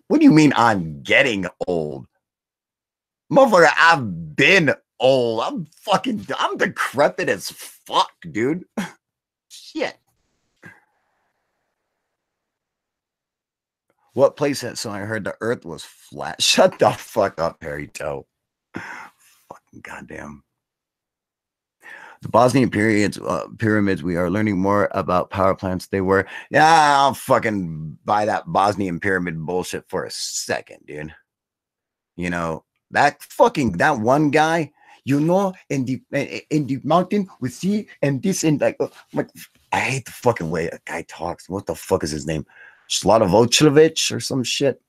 What do you mean I'm getting old? Motherfucker, I've been old. I'm decrepit as fuck, dude. Shit. What place that? So I heard the earth was flat. Shut the fuck up, Harry Toe. Fucking goddamn. The Bosnian pyramids, we are learning more about power plants. They were, yeah, I'll fucking buy that Bosnian pyramid bullshit for a second, dude. You know, that one guy, you know, in the mountain we see, and this, and like I hate the fucking way a guy talks. What the fuck is his name? Slavovic or some shit.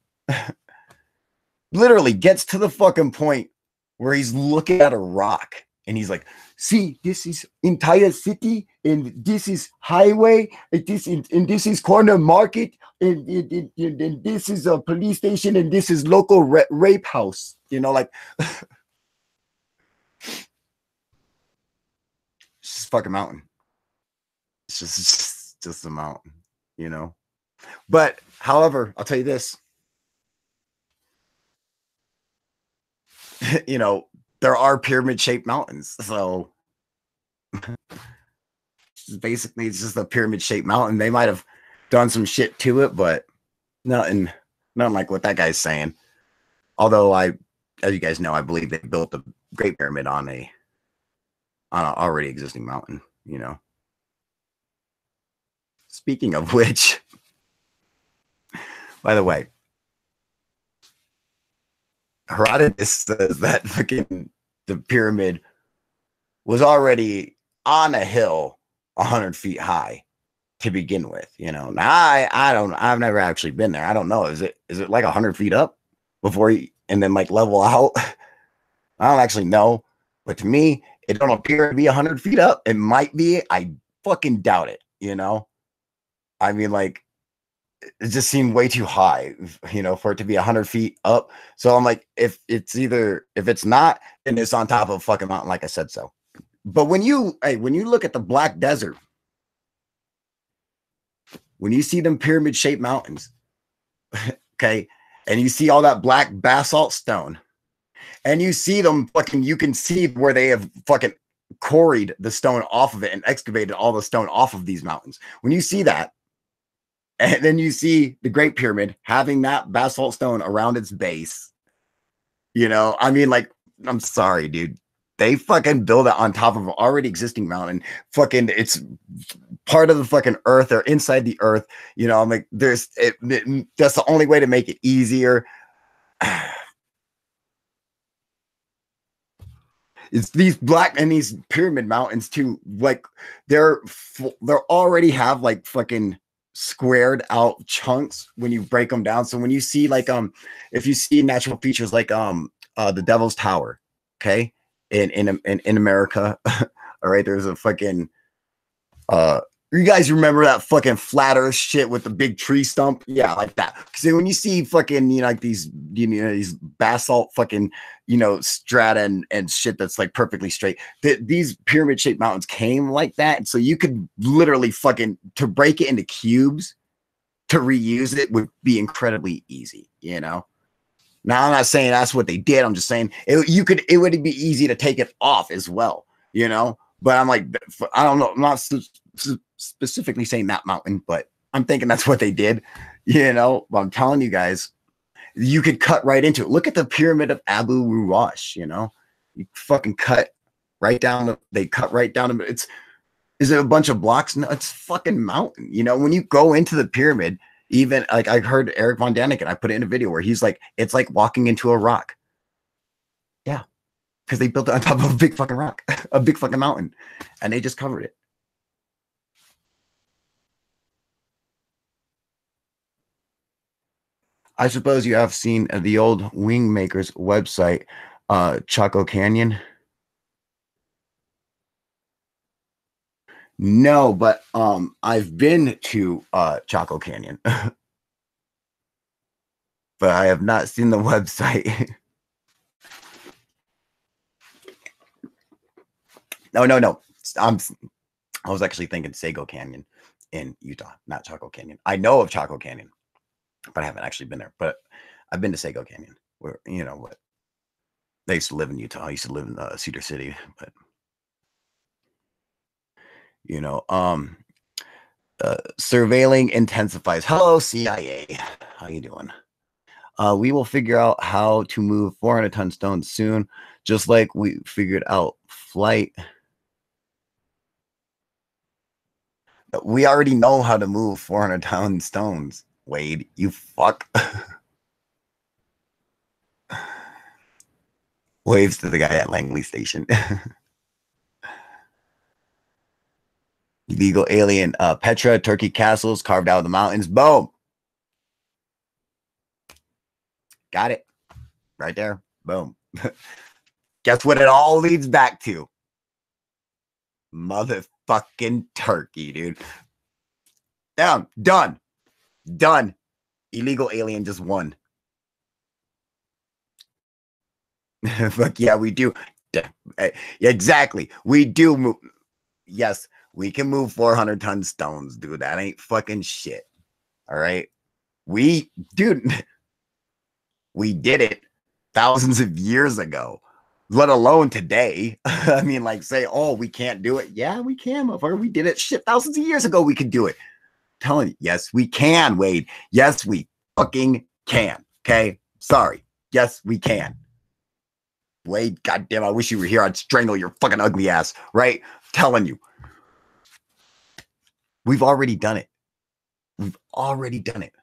Literally gets to the fucking point where he's looking at a rock and he's like, see, this is entire city, and this is highway, and this is corner market, and this is a police station, and this is local rape house. You know, like it's just a fucking mountain. It's just a mountain, you know. But however, I'll tell you this. You know, there are pyramid-shaped mountains, so basically it's just a pyramid-shaped mountain. They might have done some shit to it, but nothing like what that guy's saying. Although as you guys know, I believe they built the Great Pyramid on an already existing mountain, you know. Speaking of which, by the way, Herodotus says that fucking the pyramid was already on a hill 100 feet high to begin with, you know. Now I've never actually been there. I don't know. Is it like 100 feet up before and then like level out? I don't actually know, but to me, it don't appear to be 100 feet up. It might be. I fucking doubt it, you know. I mean, like, it just seemed way too high, you know, for it to be 100 feet up. So I'm like, if it's not, then it's on top of a fucking mountain, like I said so. But when you look at the Black Desert, when you see them pyramid-shaped mountains, okay, and you see all that black basalt stone, and you see them fucking, you can see where they have fucking quarried the stone off of it and excavated all the stone off of these mountains. When you see that, and then you see the Great Pyramid having that basalt stone around its base, you know, I mean, like, I'm sorry, dude. They fucking build it on top of an already existing mountain. Fucking, it's part of the fucking earth or inside the earth. You know, I'm like, that's the only way to make it easier. It's these these pyramid mountains too. Like they're already have like fucking squared out chunks when you break them down. So when you see like if you see natural features like the Devil's Tower, okay, in America, all right, there's a fucking you guys remember that fucking flat earth shit with the big tree stump? Yeah, like that. Because when you see fucking, you know, like these, you know, these basalt fucking, you know, strata and shit that's like perfectly straight. These pyramid shaped mountains came like that. And so you could literally fucking, to break it into cubes, to reuse it would be incredibly easy, you know? Now, I'm not saying that's what they did. I'm just saying it would be easy to take it off as well, you know? But I'm like, I don't know. I'm not specifically saying that mountain, but I'm thinking that's what they did, you know. But I'm telling you guys, You could cut right into it. Look at the pyramid of Abu Ruwash, you know? You fucking cut right down they cut right down the, it's is it a bunch of blocks? No, it's fucking mountain. You know, when you go into the pyramid, even like I heard Eric Von Daniken, I put it in a video where he's like, it's like walking into a rock. Yeah. Because they built it on top of a big fucking rock, a big fucking mountain, and they just covered it. I suppose you have seen the old wing makers website, Chaco Canyon. No, but I've been to Chaco Canyon, but I have not seen the website. No. I was actually thinking Sago Canyon in Utah, not Chaco Canyon. I know of Chaco Canyon, but I haven't actually been there. But I've been to Sago Canyon, where you know what they used to live in Utah. I used to live in Cedar City, but you know, surveilling intensifies. Hello, CIA. How you doing? We will figure out how to move 400-ton stones soon, just like we figured out flight. We already know how to move 400-ton stones, Wade. You fuck. Waves to the guy at Langley Station. Illegal alien. Petra, Turkey castles carved out of the mountains. Boom. Got it. Right there. Boom. Guess what it all leads back to? Motherfucking Turkey, dude. Down. Done. Done. Illegal alien just won. Fuck yeah, we do. Exactly. We do move. Yes, we can move 400-ton stones, dude. That ain't fucking shit. All right. Dude, we did it thousands of years ago, let alone today. I mean, like, say, oh, we can't do it. Yeah, we can, motherfucker. We did it shit thousands of years ago. We could do it. I'm telling you, yes, we can, Wade. Yes, we fucking can. Okay. Sorry. Yes, we can. Wade, goddamn, I wish you were here. I'd strangle your fucking ugly ass, right? I'm telling you. We've already done it. We've already done it.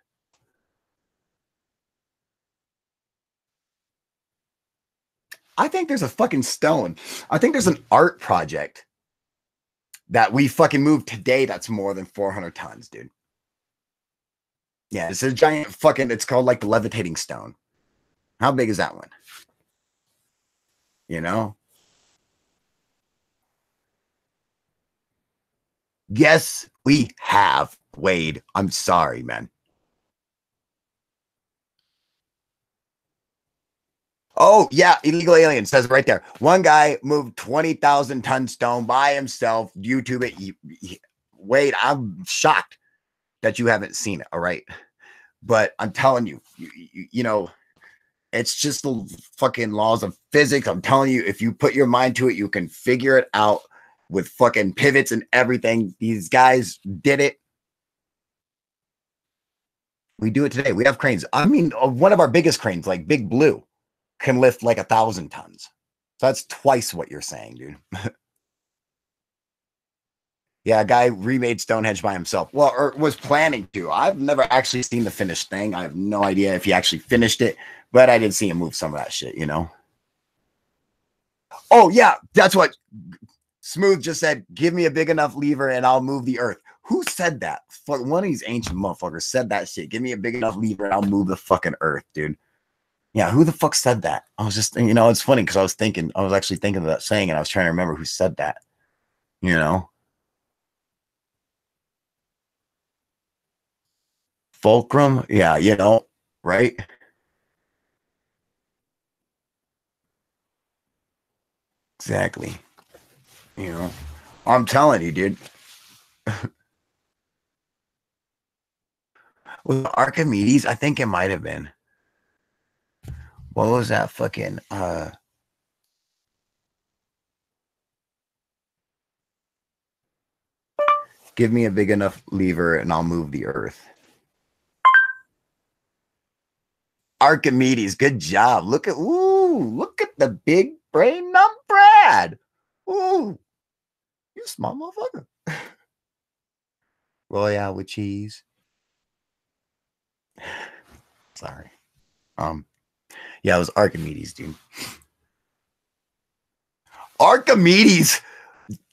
I think there's a fucking stone. I think there's an art project that we fucking moved today that's more than 400 tons, dude. Yeah, it's a giant fucking, it's called like the levitating stone. How big is that one? You know? Yes, we have, Wade. I'm sorry, man. Oh, yeah, illegal alien says right there. One guy moved 20,000 ton stone by himself. YouTube it. Wade, I'm shocked that you haven't seen it. All right. But I'm telling you, you know, it's just the fucking laws of physics. I'm telling you, if you put your mind to it, you can figure it out with fucking pivots and everything. These guys did it. We do it today. We have cranes. I mean, one of our biggest cranes, like Big Blue, can lift like 1,000 tons. So that's twice what you're saying, dude. Yeah, a guy remade Stonehenge by himself. Well, or was planning to. I've never actually seen the finished thing. I have no idea if he actually finished it, but I did see him move some of that shit, you know? Oh, yeah, that's what Smooth just said. Give me a big enough lever and I'll move the earth. Who said that? One of these ancient motherfuckers said that shit. Give me a big enough lever and I'll move the fucking earth, dude. Yeah, who the fuck said that? I was just, you know, it's funny because I was actually thinking of that saying and I was trying to remember who said that, you know? Fulcrum, yeah, you know, right? Exactly. You know, I'm telling you, dude. With Archimedes, I think it might have been. What was that fucking give me a big enough lever and I'll move the earth. Archimedes, good job. Look at the big brain nut Brad. Ooh, you smart motherfucker. Royale with cheese. Sorry. Yeah, it was Archimedes, dude. Archimedes.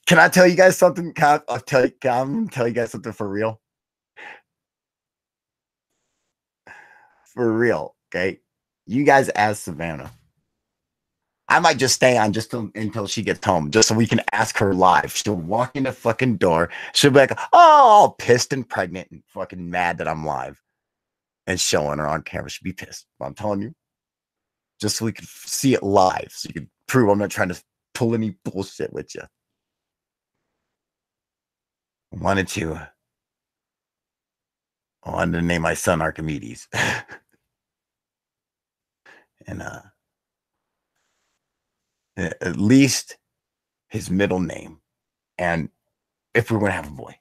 Can I tell you guys something? I'm gonna tell you guys something for real. For real, okay? You guys ask Savannah. I might just stay on just until she gets home, just so we can ask her live. She'll walk in the fucking door. She'll be like, oh, all pissed and pregnant and fucking mad that I'm live and showing her on camera. She'll be pissed. I'm telling you, just so we can see it live, so you can prove I'm not trying to pull any bullshit with you. I wanted to name my son Archimedes. And at least his middle name. And if we were going to have a boy,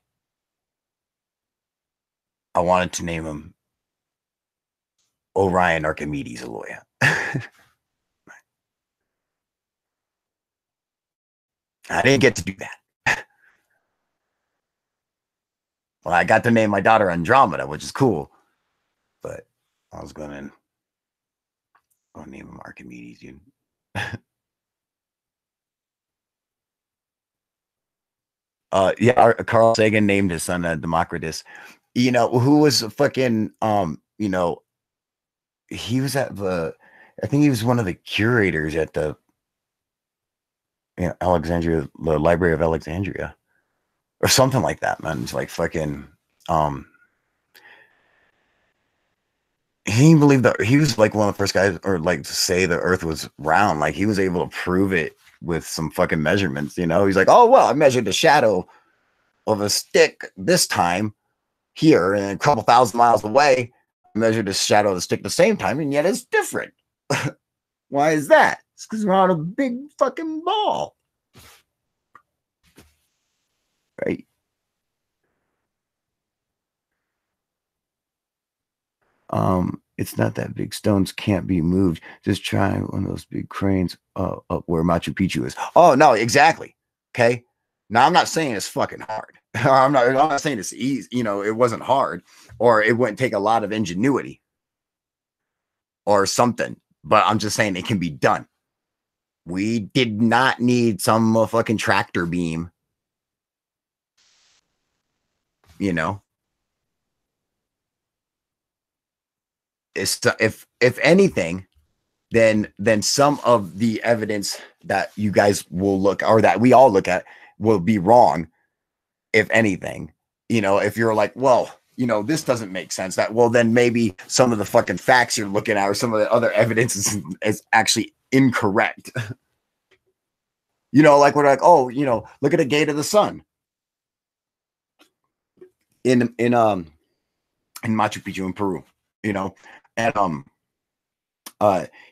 I wanted to name him Orion Archimedes Aloya. I didn't get to do that. Well, I got to name my daughter Andromeda, which is cool. But I was going to name him Archimedes, dude. Yeah, Carl Sagan named his son Democritus. You know, who was fucking, you know, he was at I think he was one of the curators at the Alexandria, the Library of Alexandria, or something like that, man. It's like fucking, he didn't believe that. He was like one of the first guys, or like to say the Earth was round. Like he was able to prove it with some fucking measurements. You know, he's like, oh well, I measured the shadow of a stick this time here, and a couple thousand miles away, I measured the shadow of the stick the same time, and yet it's different. Why is that? It's because we're on a big fucking ball, right? It's not that big. Stones can't be moved. Just try one of those big cranes up where Machu Picchu is. Oh no, exactly. Okay. Now I'm not saying it's fucking hard. I'm not saying it's easy. You know, it wasn't hard, or it wouldn't take a lot of ingenuity or something. But I'm just saying it can be done. We did not need some fucking tractor beam. You know, if anything, then some of the evidence that you guys will look, or that we all look at, will be wrong. If anything, you know, if you're like, well, you know, this doesn't make sense, that, well, then maybe some of the fucking facts you're looking at or some of the other evidence is actually incorrect. You know, like we're like, oh, you know, look at the gate of the sun in Machu Picchu in Peru, you know, and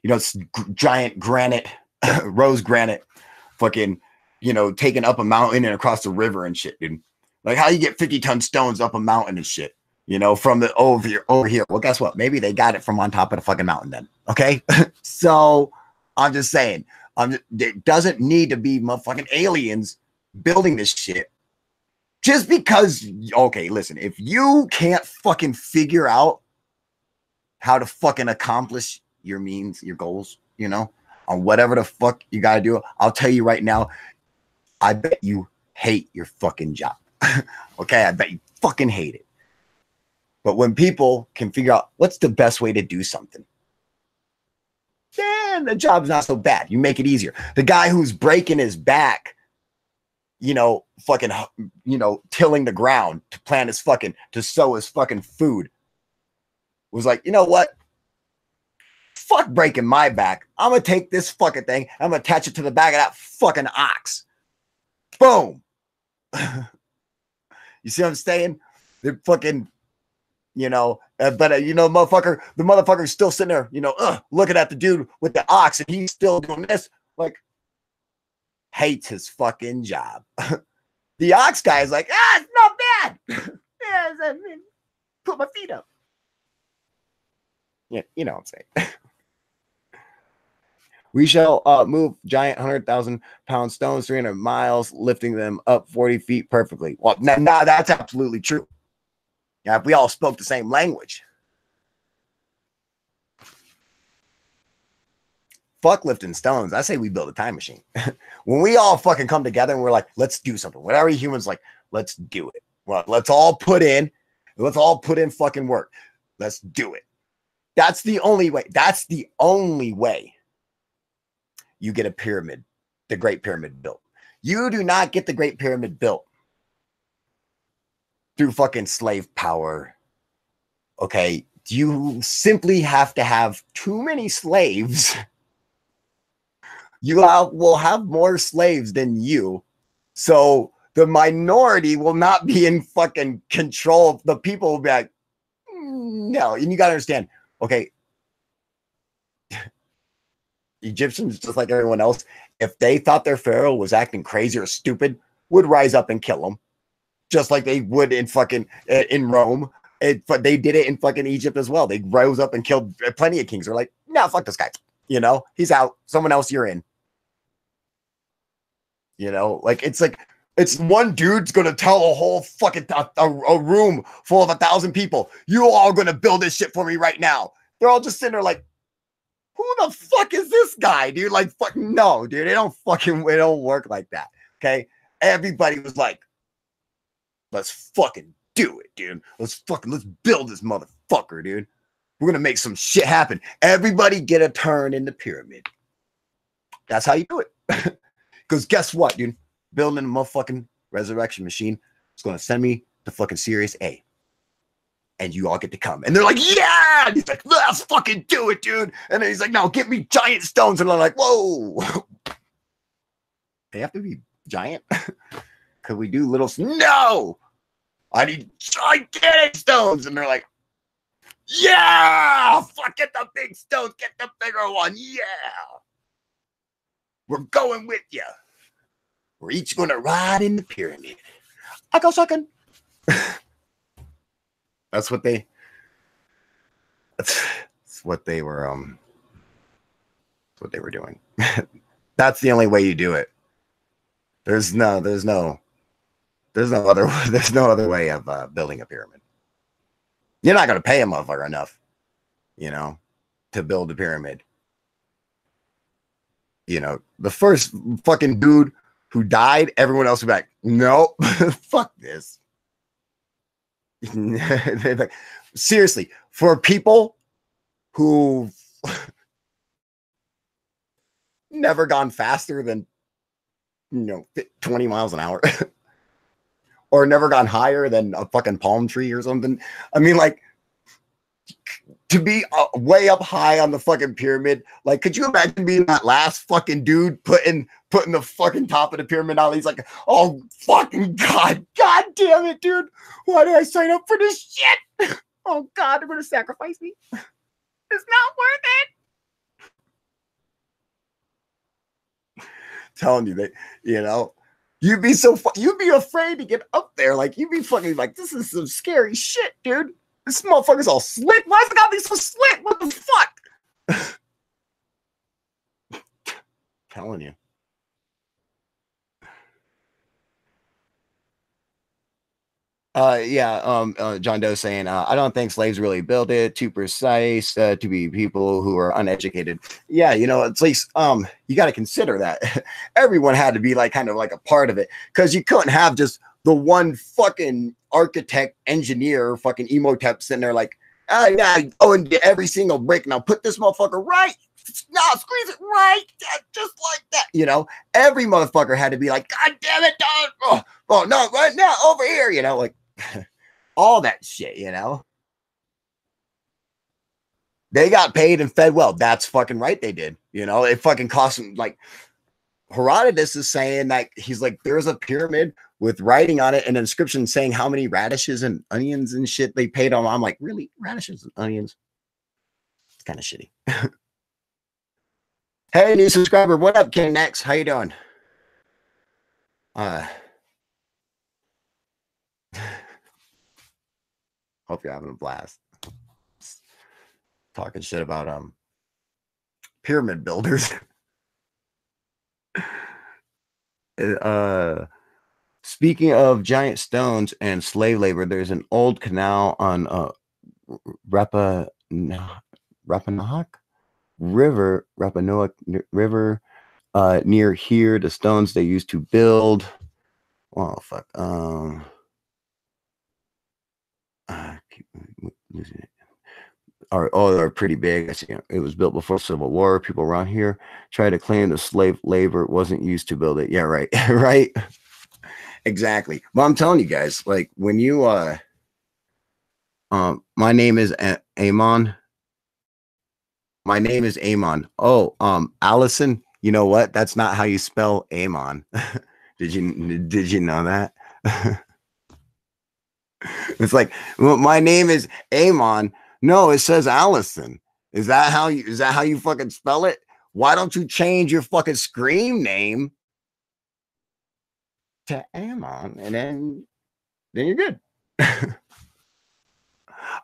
you know, it's giant granite, rose granite, fucking, you know, taken up a mountain and across the river and shit, dude. Like, how you get 50-ton stones up a mountain and shit, you know, from the over here. Well, guess what? Maybe they got it from on top of the fucking mountain then. Okay. So I'm just saying, it doesn't need to be motherfucking aliens building this shit. Just because, okay, listen, if you can't fucking figure out how to fucking accomplish your means, your goals, you know, on whatever the fuck you got to do, I'll tell you right now, I bet you hate your fucking job. Okay, I bet you fucking hate it. But when people can figure out what's the best way to do something, then the job's not so bad. You make it easier. The guy who's breaking his back, you know, fucking, you know, tilling the ground to plant his fucking, to sow his fucking food, was like, you know what? Fuck breaking my back. I'm going to take this fucking thing. I'm going to attach it to the back of that fucking ox. Boom. You see what I'm saying? They're fucking, you know, but you know, the motherfucker's still sitting there, you know, looking at the dude with the ox, and he's still doing this, like, hates his fucking job. The ox guy is like, it's not bad. Yeah, put my feet up. Yeah, you know what I'm saying. We shall move giant 100,000-pound stones 300 miles, lifting them up 40 feet perfectly. Well, nah, that's absolutely true. Yeah, if we all spoke the same language. Fuck lifting stones. I say we build a time machine. When we all fucking come together and we're like, let's do something. Whatever humans like, let's do it. Well, let's all put in fucking work. Let's do it. That's the only way. That's the only way you get a pyramid, the Great Pyramid built. You do not get the Great Pyramid built through fucking slave power. Okay. You simply have to have too many slaves. Will have more slaves than you. So the minority will not be in fucking control. The people will be like, no. And you got to understand, okay, Egyptians, just like everyone else, if they thought their pharaoh was acting crazy or stupid, would rise up and kill him, just like they would in fucking in Rome. But they did it in fucking Egypt as well. They rose up and killed plenty of kings. They're like, no, fuck this guy. You know, he's out. Someone else, you're in. You know, like it's one dude's gonna tell a whole fucking a room full of 1,000 people, you all gonna build this shit for me right now. They're all just sitting there like, who the fuck is this guy, dude? Like, fucking no, dude. It don't work like that. Okay. Everybody was like, let's fucking do it, dude. Let's build this motherfucker, dude. We're gonna make some shit happen. Everybody get a turn in the pyramid. That's how you do it. Because guess what, dude? Building a motherfucking resurrection machine is going to send me to fucking Sirius A. And you all get to come. And they're like, yeah! And he's like, let's fucking do it, dude. And then he's like, no, get me giant stones. And I'm like, whoa. They have to be giant? Could we do little? No! I need gigantic stones. And they're like, yeah! Fuck, get the big stones. Get the bigger one. Yeah! We're going with you. We're each going to ride in the pyramid. I go sucking. That's what they were doing. That's the only way you do it. There's no other way of building a pyramid. You're not going to pay a motherfucker enough, you know, to build a pyramid. You know, the first fucking dude who died, everyone else would be like, nope, fuck this. Like, seriously, for people who never gone faster than 20 miles an hour or never gone higher than a fucking palm tree or something. I mean, like, to be way up high on the fucking pyramid, like, could you imagine being that last fucking dude putting the fucking top of the pyramid out? He's like, oh fucking god damn it, dude, why did I sign up for this shit? Oh god, they're gonna sacrifice me. It's not worth it. Telling you that, you'd be afraid to get up there. Like, you'd be fucking like, this is some scary shit, dude. This motherfucker's all slick. Why's it gotta be so slick? What the fuck? Telling you. John Doe saying, I don't think slaves really built it. Too precise to be people who are uneducated. Yeah, at least you got to consider that everyone had to be like kind of like a part of it, because you couldn't have just the one fucking architect, engineer, fucking Emotep sitting there like, now go and get every single brick. Now put this motherfucker right. Now squeeze it right, just like that. Every motherfucker had to be like, God damn it, dog. Oh no, right now over here. Like all that shit. They got paid and fed well. That's fucking right. They did. It fucking cost them. Like, Herodotus is saying that he's like, there's a pyramid with writing on it and an inscription saying how many radishes and onions and shit they paid on. I'm like, really? Radishes and onions? It's kind of shitty. Hey, new subscriber. What up, King Next? How you doing? Hope you're having a blast. talking shit about pyramid builders. uh Speaking of giant stones and slave labor, there's an old canal on Rappa Rappahannock River near here. The stones they used to build. Oh fuck. I keep losing it. They're pretty big. I see. It was built before Civil War. People around here try to claim the slave labor wasn't used to build it. Yeah, right, right. Exactly. Well, I'm telling you guys, like when you my name is Amon. My name is Amon. Oh, Allison, you know what? That's not how you spell Amon. Did you know that? It's like, well, my name is Amon. No, it says Allison. Is that how you fucking spell it? Why don't you change your fucking scream name to Amon and then you're good.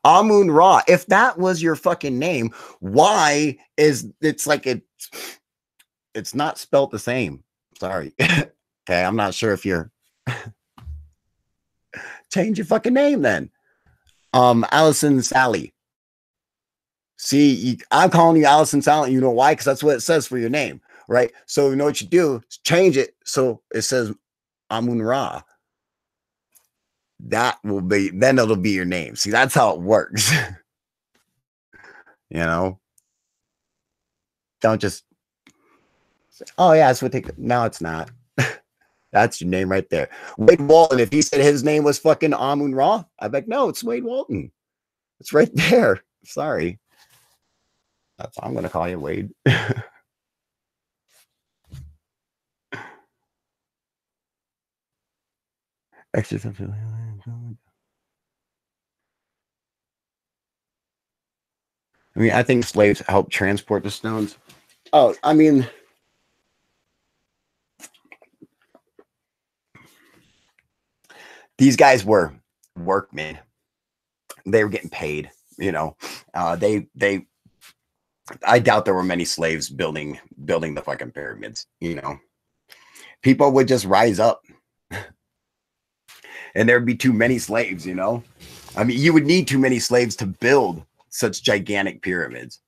Amun Ra. If that was your fucking name, why is it's like it's not spelt the same. Sorry. Okay, I'm not sure if you're change your fucking name then. Allison Sally. See, I'm calling you Allison Sally. You know why? Because that's what it says for your name, right? So you know what you do? Change it so it says Amun Ra. That will be then it'll be your name. See, that's how it works. You know, don't just say, oh yeah, that's what they no, it's not. That's your name right there. Wade Walton, if he said his name was fucking Amun Ra, I'd be like, no, it's Wade Walton. It's right there. Sorry. That's I'm gonna call you Wade. Extra something. I mean, I think slaves helped transport the stones. Oh, I mean, these guys were workmen. They were getting paid. You know, they. I doubt there were many slaves building the fucking pyramids. You know, people would just rise up, and there'd be too many slaves. You know, I mean, you would need too many slaves to build such gigantic pyramids.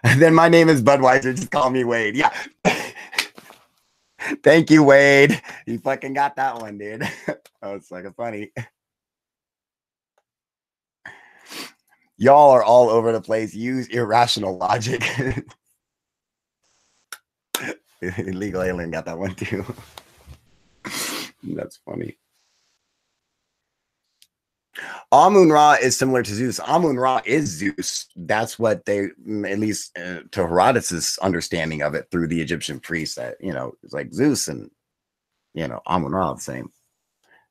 And then my name is Budweiser. Just call me Wade. Yeah. Thank you, Wade. You fucking got that one, dude. Oh, it's fucking funny. Y'all are all over the place. Use irrational logic. Illegal alien got that one too. That's funny. Amun Ra is similar to Zeus. Amun Ra is Zeus. That's what they, at least to Herodotus' understanding of it through the Egyptian priests, that it's like Zeus and Amun Ra are the same.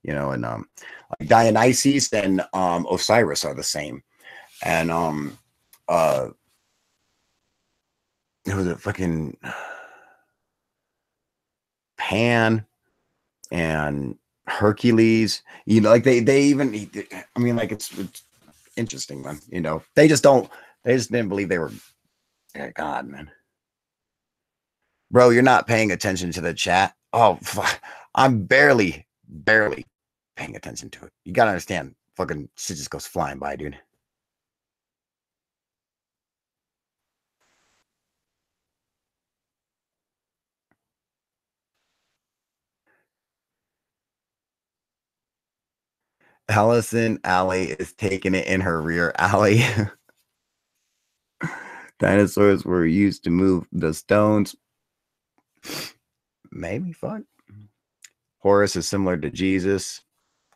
And like Dionysus and Osiris are the same. And it was a fucking Pan and Hercules, like they even, I mean, like it's interesting, man. They just didn't believe they were God, man. Bro, you're not paying attention to the chat. Oh, fuck. I'm barely paying attention to it. You gotta understand, fucking shit just goes flying by, dude. Allison Alley is taking it in her rear alley. Dinosaurs were used to move the stones. Maybe fuck. Horus is similar to Jesus.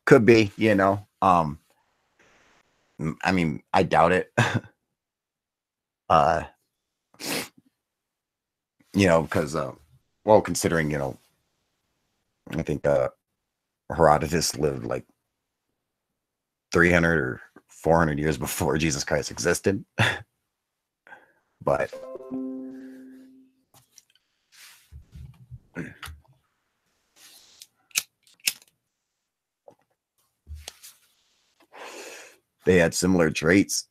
Could be, I mean, I doubt it. Because well, considering, I think Herodotus lived like 300 or 400 years before Jesus Christ existed. But they had similar traits.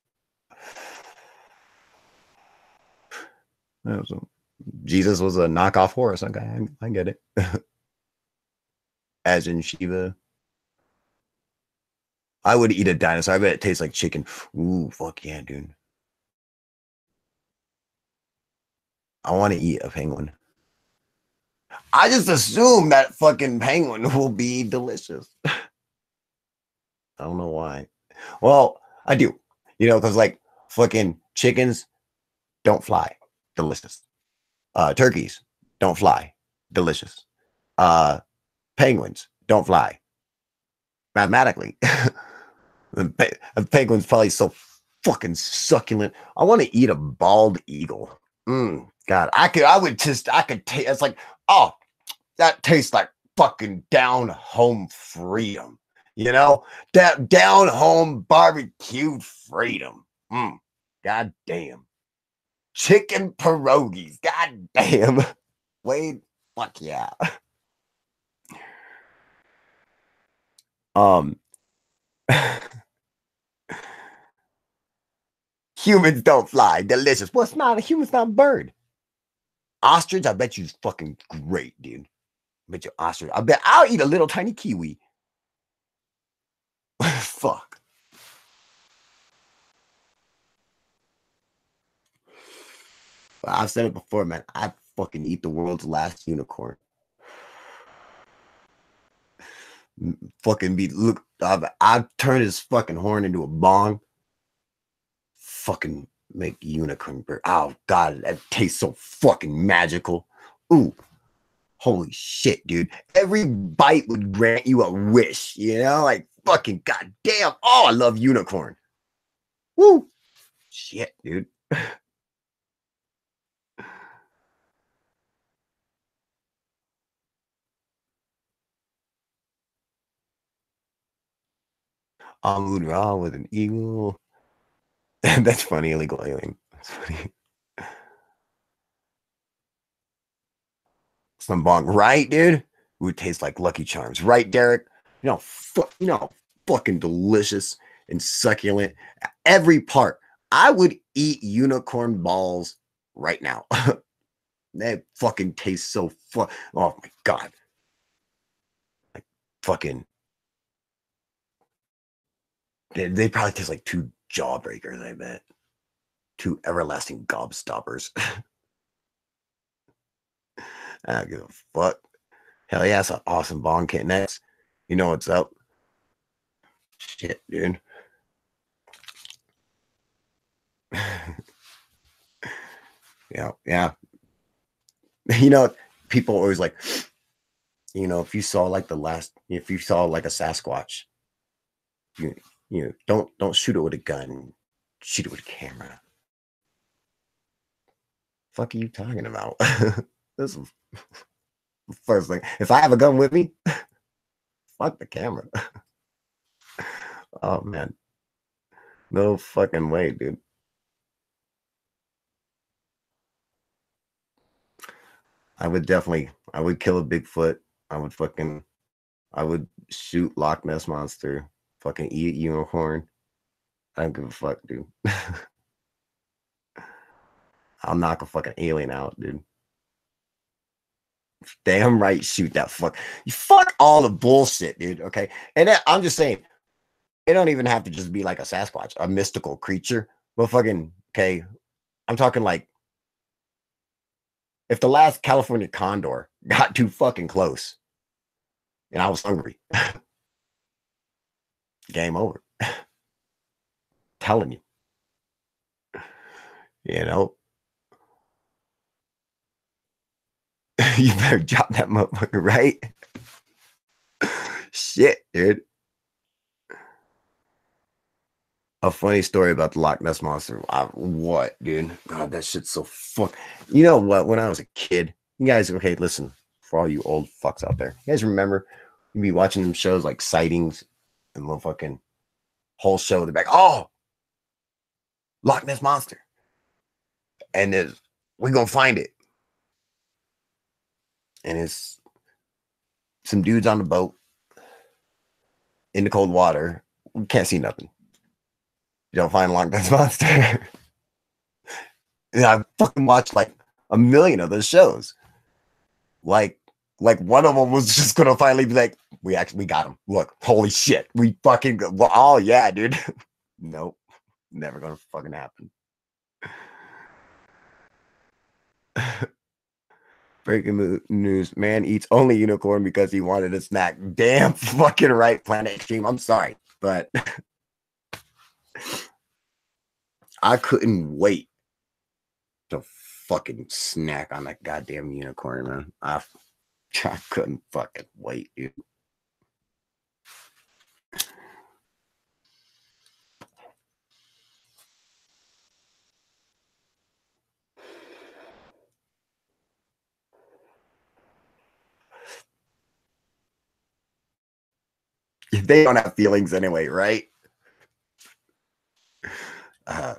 Yeah, so Jesus was a knockoff horse. Okay, I get it. As in Shiva. I would eat a dinosaur. I bet it tastes like chicken. Ooh, fuck yeah, dude. I want to eat a penguin. I just assume that fucking penguin will be delicious. I don't know why. Well, I do. Because like fucking chickens don't fly. Delicious. Turkeys don't fly. Delicious. Uh, penguins don't fly. Mathematically. A penguin's probably so fucking succulent. I want to eat a bald eagle. God, I could taste. It's like, oh, that tastes like fucking down home freedom. That down home barbecued freedom. God damn. Chicken pierogies. God damn. Wade, fuck yeah. Um, humans don't fly. Delicious. Well, it's not a human's not a bird. Ostrich, I bet you fucking great, dude. I bet you ostrich. I bet I'll eat a little tiny kiwi. Fuck. I've said it before, man. I fucking eat the world's last unicorn. Fucking be look. I turn his fucking horn into a bong. Fucking make unicorn bird. Oh god, that tastes so fucking magical. Ooh, holy shit, dude. Every bite would grant you a wish, like fucking goddamn. Oh, I love unicorn. Woo. Shit, dude. Amud Ra with an eagle. That's funny, illegal alien. That's funny. Some bong, right, dude? Would taste like Lucky Charms, right, Derek? Fucking delicious and succulent. Every part. I would eat unicorn balls right now. They fucking taste so oh my god. Like fucking they probably taste like two jawbreakers, I bet. Two everlasting gobstoppers. I don't give a fuck. Hell yeah, that's an awesome bong kit. Next, you know what's up. Shit, dude. Yeah. People always like, if you saw like if you saw like a Sasquatch, don't shoot it with a gun, shoot it with a camera. Fuck are you talking about? This is the first thing. If I have a gun with me, fuck the camera. Oh man. No fucking way, dude. I would kill a Bigfoot. I would shoot Loch Ness Monster. Fucking eat unicorn. I don't give a fuck, dude. I'll knock a fucking alien out, dude. Damn right, shoot that fuck. You fuck all the bullshit, dude. Okay. And I'm just saying, it don't even have to just be like a Sasquatch, a mystical creature. But fucking, okay. I'm talking like if the last California condor got too fucking close and I was hungry, game over. Telling you, you know, you better drop that motherfucker, right? Shit, dude. A funny story about the Loch Ness Monster. What, dude? God, that shit's so fuck. You know what? When I was a kid, you guys, okay, listen, for all you old fucks out there, you guys remember you'd be watching them shows like Sightings and the fucking whole show. They're like, oh, Loch Ness Monster. And we're going to find it. And it's some dudes on the boat in the cold water. We can't see nothing. You don't find Loch Ness Monster. And I fucking watched like a million of those shows. Like one of them was just gonna finally be like, we got him. Look, holy shit, we fucking oh yeah, dude. Nope, never gonna fucking happen. Breaking news: man eats only unicorn because he wanted a snack. Damn fucking right, Planet Extreme. I'm sorry, but I couldn't wait to fucking snack on that goddamn unicorn, man. I couldn't fucking wait, dude. They don't have feelings anyway, right? Uh,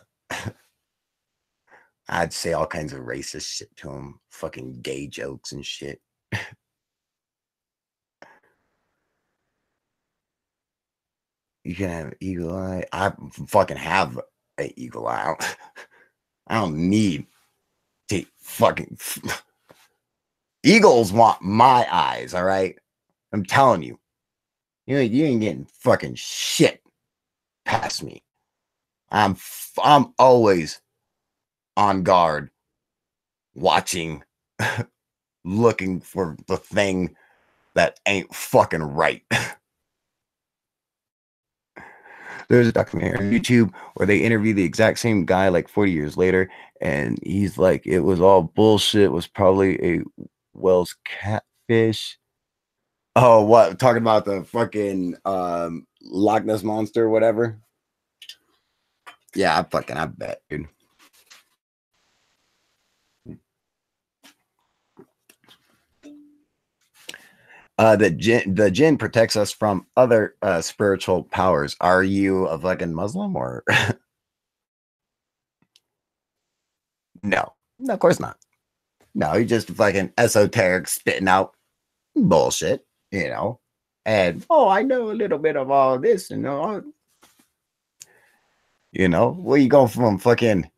I'd say all kinds of racist shit to them, fucking gay jokes and shit. You can have an eagle eye. I fucking have an eagle eye. I don't need to fucking. Eagles want my eyes, all right? I'm telling you. You ain't getting fucking shit past me. I'm always on guard, watching, looking for the thing that ain't fucking right. There's a documentary on YouTube where they interview the exact same guy like 40 years later, and he's like, it was all bullshit. It was probably a Wells catfish. Oh, what? Talking about the fucking Loch Ness monster or whatever? Yeah, I bet, dude. The jinn protects us from other spiritual powers. Are you a fucking Muslim or no? No, of course not. No, you're just fucking esoteric spitting out bullshit, you know. And oh, I know a little bit of all this, you know. Where you go from fucking,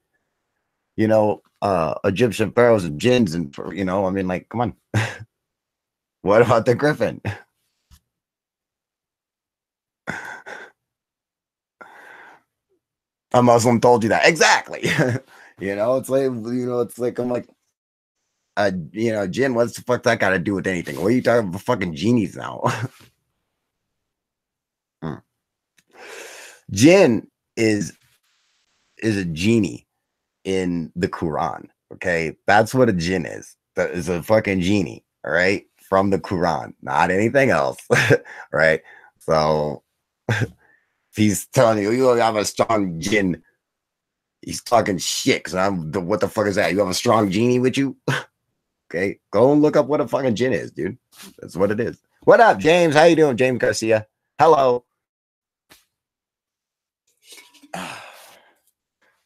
Egyptian pharaohs and jinns and I mean, like, come on. What about the griffin? A Muslim told you that. Exactly. It's like I'm like, jinn, what's the fuck that got to do with anything? What are you talking about fucking genies now? Jinn is a genie in the Quran. Okay, that's what a jinn is. That is a fucking genie. All right, from the Quran, not anything else. Right. So he's telling you have a strong jinn. He's talking shit. Cause what the fuck is that? You have a strong genie with you? Okay, go and look up what a fucking jinn is, dude. That's what it is. What up, James? How you doing, James Garcia? Hello.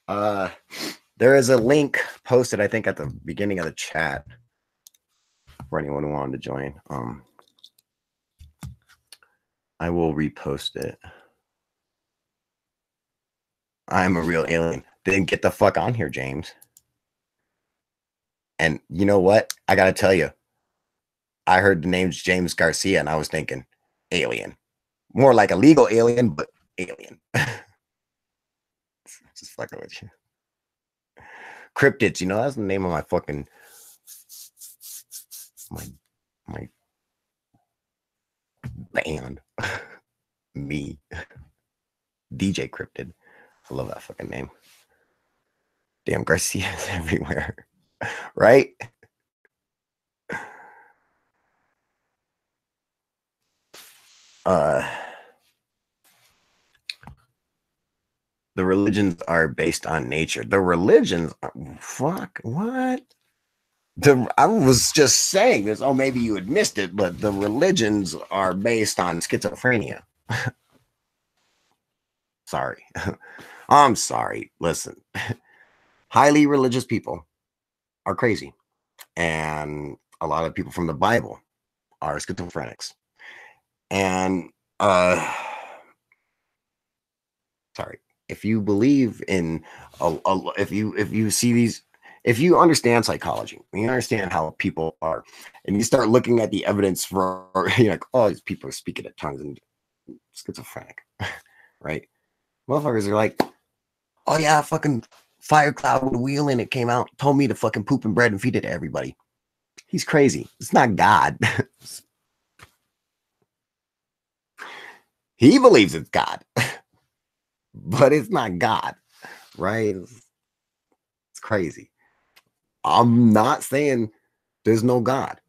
There is a link posted, I think, at the beginning of the chat for anyone who wanted to join. I will repost it. I'm a real alien. Then get the fuck on here, James. And you know what? I gotta tell you, I heard the name's James Garcia, and I was thinking alien. More like a legal alien, but alien. Just fucking with you. Cryptids, that's the name of my fucking my band. Me. DJ Cryptid. I love that fucking name. Damn, Garcia is everywhere. Right? The religions are based on nature. The religions are, fuck, what? I was just saying this. Oh, maybe you had missed it, but the religions are based on schizophrenia. Sorry. I'm sorry. Listen, highly religious people are crazy. And a lot of people from the Bible are schizophrenics. And, sorry, if you believe in, if you see these, if you understand psychology, when you understand how people are, and you start looking at the evidence for, you're like, oh, these people are speaking in tongues and schizophrenic, right? Motherfuckers are like, oh yeah, fucking fire cloud with a wheel in it came out, told me to fucking poop and bread and feed it to everybody. He's crazy. It's not God. He believes it's God, but it's not God, right? It's crazy. I'm not saying there's no God.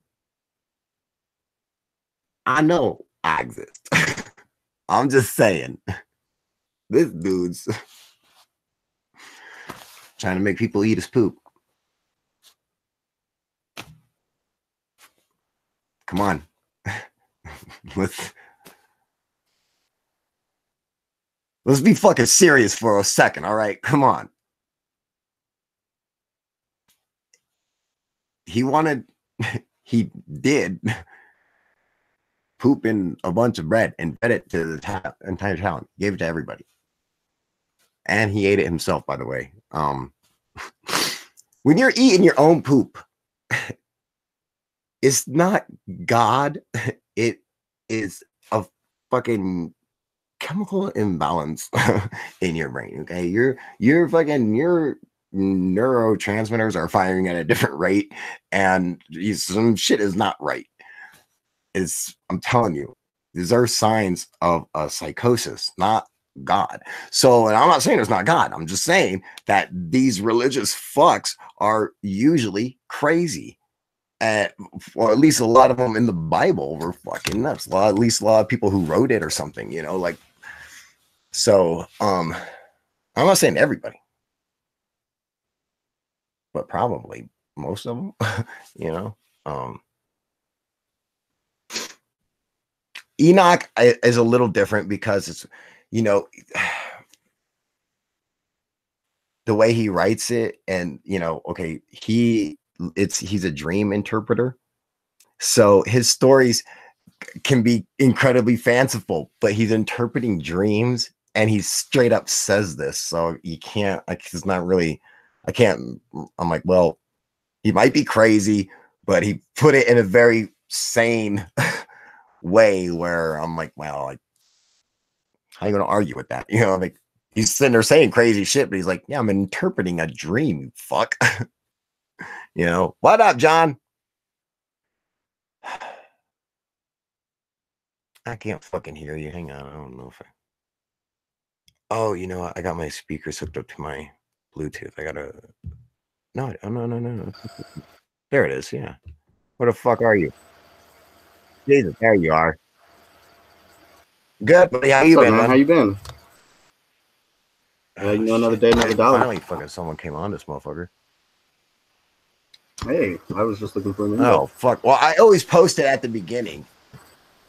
I know I exist. I'm just saying this dude's trying to make people eat his poop. Come on. Let's be fucking serious for a second, all right? Come on. He did poop in a bunch of bread and fed it to the entire town. Gave it to everybody. And he ate it himself, by the way. When you're eating your own poop, it's not God. It is a fucking chemical imbalance in your brain. Okay, your neurotransmitters are firing at a different rate, and some shit is not right. I'm telling you, these are signs of a psychosis, not God. So, and I'm not saying it's not God. I'm just saying that these religious fucks are usually crazy. Or at least a lot of them in the Bible were fucking nuts. At least a lot of people who wrote it or something, you know, like. So, I'm not saying everybody, but probably most of them, you know. Enoch is a little different because it's, you know, the way he writes it, and you know, okay, he's a dream interpreter, so his stories can be incredibly fanciful, but he's interpreting dreams, and he straight up says this, so you can't, like, it's not really, I'm like, well, he might be crazy, but he put it in a very sane way where I'm like, well, like, how are you gonna argue with that? You know, like, he's sitting there saying crazy shit, but he's like, yeah, I'm interpreting a dream, you fuck. You know, what up, John? I can't fucking hear you. Hang on, I don't know if oh, you know what? I got my speakers hooked up to my Bluetooth. I gotta. No, no. There it is. Yeah. Where the fuck are you? Jesus, there you are. Good, buddy. How you been, man? How you been? You know, another day, another dollar. Finally, fucking someone came on this motherfucker. Hey, I was just looking for a minute. Oh, fuck. Well, I always post it at the beginning,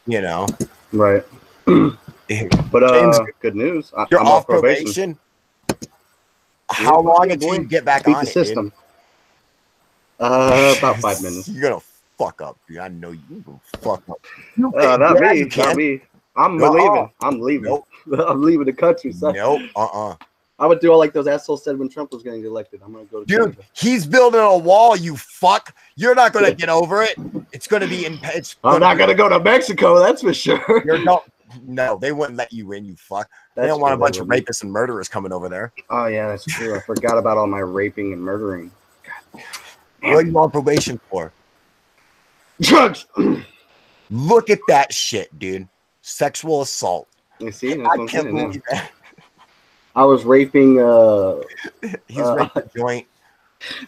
you know. Right. But James, good news. You're I'm off probation. How long until you get back on the system? Dude? About 5 minutes. You're gonna fuck up, dude. I know you gonna fuck up. Not me. I'm leaving. I'm leaving. Nope. I'm leaving the country. Son. Nope. I would do all like those assholes said when Trump was getting elected. I'm gonna go to dude. Canada. He's building a wall. You fuck. You're not gonna get over it. It's gonna be in. I'm not gonna go to Mexico. That's for sure. No, they wouldn't let you in. You fuck. They don't want a bunch of rapists and murderers coming over there. Oh yeah, that's true. I forgot about all my raping and murdering. God. What are you on probation for? Drugs. Look at that shit, dude. Sexual assault. You see, I can't believe that. I was raping. He's raping a joint.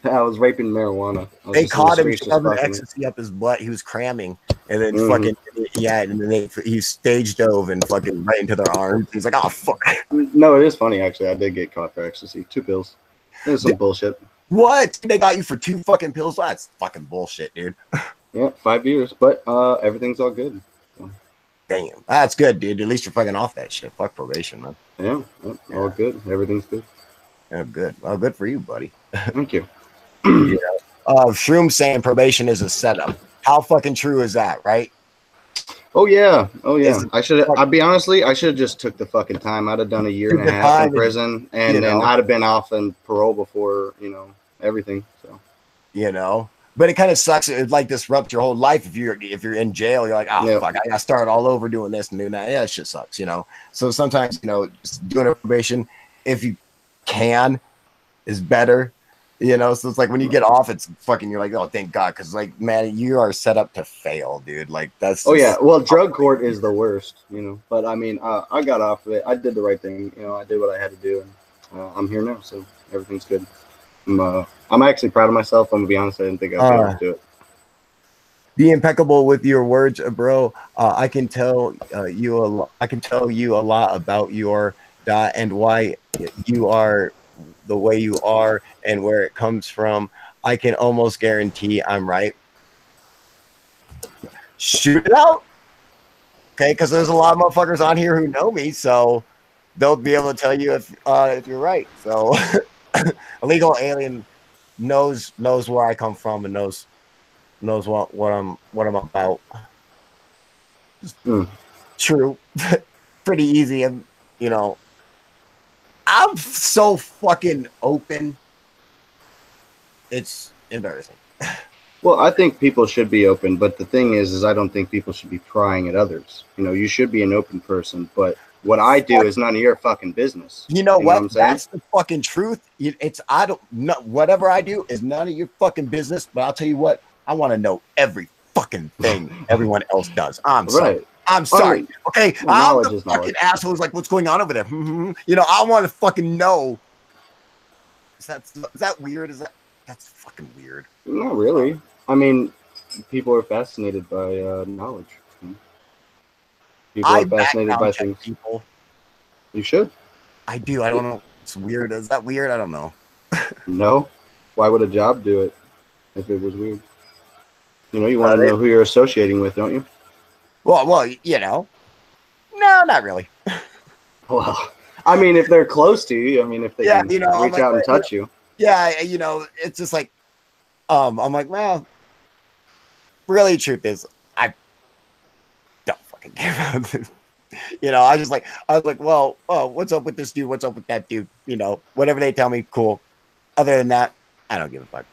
I was raping marijuana. They caught him shoving ecstasy up his butt. He was cramming, and then fucking and then he stage dove and fucking right into their arms. He's like, oh fuck. No, it is funny actually. I did get caught for ecstasy. 2 pills. It was some bullshit. What? They got you for 2 fucking pills? That's fucking bullshit, dude. Yeah, 5 years, but everything's all good. So. Damn, that's good, dude. At least you're fucking off that shit. Fuck probation, man. Yeah, all good. Everything's good. Yeah, good. Well, good for you, buddy. Thank you. Yeah. Shroom saying probation is a setup. How fucking true is that, right? Oh yeah. I'll be honestly, I should have just took the fucking time. I'd have done a year and a half in prison, and then I'd have been off on parole before, everything. So, you know. But it kind of sucks. It like disrupts your whole life if you're in jail. You're like, oh fuck, I gotta start all over doing this and doing that. Yeah, it shit sucks, you know. So sometimes, you know, just doing a probation, if you can, is better, you know. So it's like when you get off, it's fucking. You're like, oh, thank God, because like, man, you are set up to fail, dude. Like that's. Oh yeah, well, drug court is the worst, you know. But I mean, I got off of it. I did the right thing, you know. I did what I had to do, and I'm here now, so everything's good. I'm actually proud of myself. I'm gonna be honest. I didn't think I'd be able to do it. Be impeccable with your words, bro. I can tell I can tell you a lot about your dot and why you are the way you are and where it comes from. I can almost guarantee I'm right. Shoot it out, okay? Because there's a lot of motherfuckers on here who know me, so they'll be able to tell you if you're right. So, illegal alien knows where I come from and knows what I'm about. True. Pretty easy. And you know, I'm so fucking open. It's embarrassing. Well, I think people should be open, but the thing is I don't think people should be prying at others. You know, you should be an open person, but what I do is none of your fucking business. You know what? That's the fucking truth. It's I don't know, whatever I do is none of your fucking business. But I'll tell you what, I want to know every fucking thing everyone else does. I'm sorry. Right. I'm sorry. Okay, I'm the fucking asshole who's like, what's going on over there? You know, I want to fucking know. Is that weird? That's fucking weird? Not really. I mean, people are fascinated by knowledge. People are fascinated by things. People. You should. I do. I don't know. It's weird. Is that weird? I don't know. No. Why would a job do it if it was weird? You know, you want to know who you're associating with, don't you? Well, you know. No, not really. Well, I mean, if they're close to you, I mean, if they can you know, reach out and touch you. Yeah, you know, it's just like, I'm like, well, really, truth is, I don't fucking care about this. You know, I was like, well, what's up with this dude? What's up with that dude? You know, whatever they tell me, cool. Other than that, I don't give a fuck.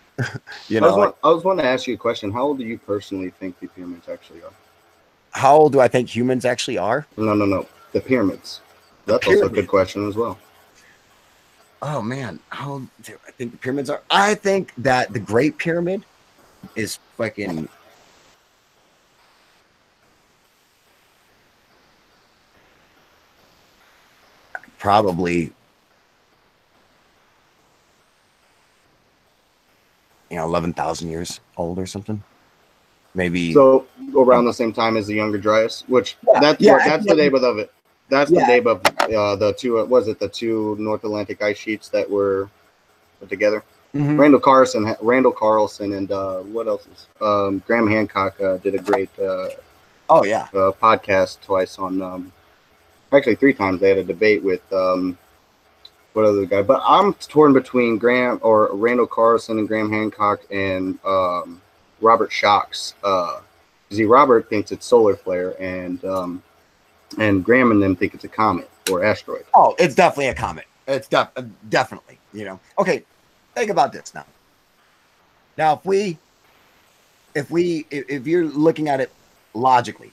You know, I was wanting to ask you a question. How old do you personally think the pyramids actually are? How old do I think humans actually are? No. The pyramids. That's also a good question as well. Oh man, how old do I think the pyramids are? I think that the Great Pyramid is fucking probably, you know, 11,000 years old or something. Maybe so around the same time as the Younger Dryas, which that's the name of it. That's the name of the two. Was it the two North Atlantic ice sheets that were put together? Mm-hmm. Randall Carlson, and what else is Graham Hancock did a great podcast twice on actually 3 times. They had a debate with what other guy, but I'm torn between Randall Carlson and Graham Hancock and Robert Shocks. See, Robert thinks it's solar flare, and Graham and them think it's a comet or asteroid. Oh, it's definitely a comet. It's definitely, you know. Okay, think about this now. Now, if you're looking at it logically,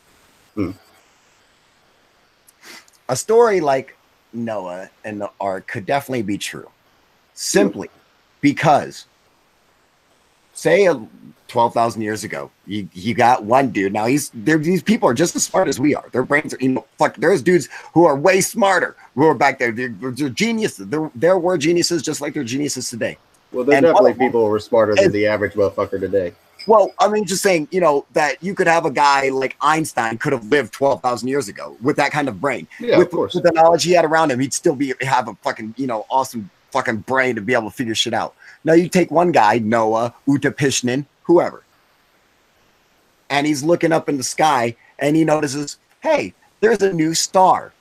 a story like Noah and the Ark could definitely be true, simply because, say, 12,000 years ago, you got one dude. Now these people are just as smart as we are. Their brains are, you know, fuck. There's dudes who are way smarter who are back there. They're geniuses. There were geniuses just like they're geniuses today. Well, there's definitely people who are smarter than the average motherfucker today. Well, I mean, just saying, you know, that you could have a guy like Einstein could have lived 12,000 years ago with that kind of brain. Yeah, of course. With the knowledge he had around him, he'd still have a fucking, you know, awesome fucking brain to be able to figure shit out. Now you take one guy, Noah, Utapishnin, whoever, and he's looking up in the sky and he notices, hey, there's a new star.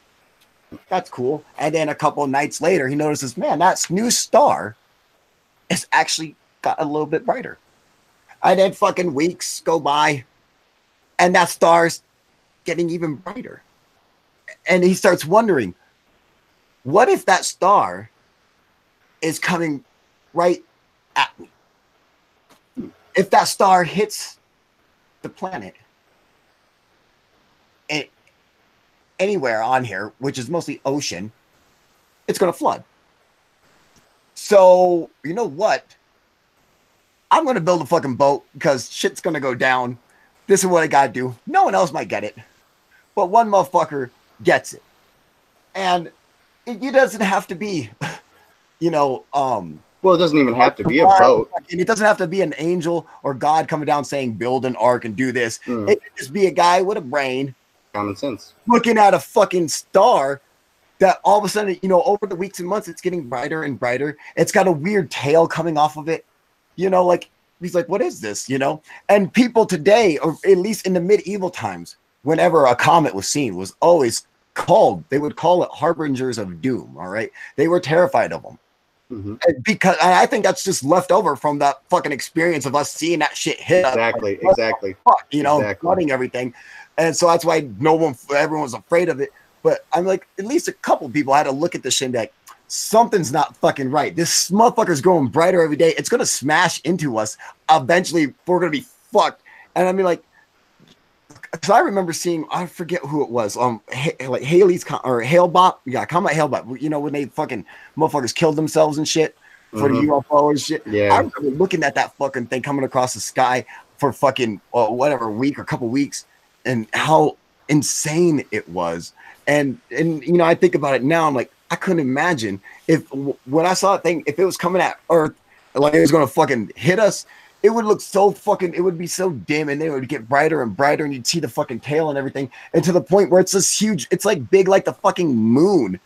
That's cool. And then a couple of nights later, he notices, man, that new star is actually got a little bit brighter. And then fucking weeks go by and that star's getting even brighter. And he starts wondering, what if that star is coming right at me. If that star hits the planet anywhere on here, which is mostly ocean, it's going to flood. So, you know what? I'm going to build a fucking boat because shit's going to go down. This is what I got to do. No one else might get it, but one motherfucker gets it. And it doesn't have to be, you know, well, it doesn't even have to be a boat. And it doesn't have to be an angel or God coming down saying, build an ark and do this. It could just be a guy with a brain. Common sense. Looking at a fucking star that all of a sudden, you know, over the weeks and months, it's getting brighter and brighter. It's got a weird tail coming off of it. You know, like, he's like, what is this? You know? And people today, or at least in the medieval times, whenever a comet was seen, was always called, they would call it harbingers of doom. All right. They were terrified of them. Because I think that's just left over from that fucking experience of us seeing that shit hit us. Exactly. Fuck, you know, flooding everything. And so that's why everyone's afraid of it. But I'm like, at least a couple people had to look at this shit and be like, something's not fucking right. This motherfucker's growing brighter every day. It's going to smash into us. Eventually, we're going to be fucked. And I mean, like, because I remember seeing, I forget who it was, like Haley's or Halebot, Comet Halebot. You know, when they fucking motherfuckers killed themselves and shit for the UFO and shit. Yeah. I remember looking at that fucking thing coming across the sky for fucking whatever week or couple weeks, and how insane it was. And you know, I think about it now. I'm like, I couldn't imagine if when I saw that thing, if it was coming at Earth, like it was gonna fucking hit us. It would look so fucking, it would be so dim, and they would get brighter and brighter, and you'd see the fucking tail and everything, and to the point where it's this huge, it's like big like the fucking moon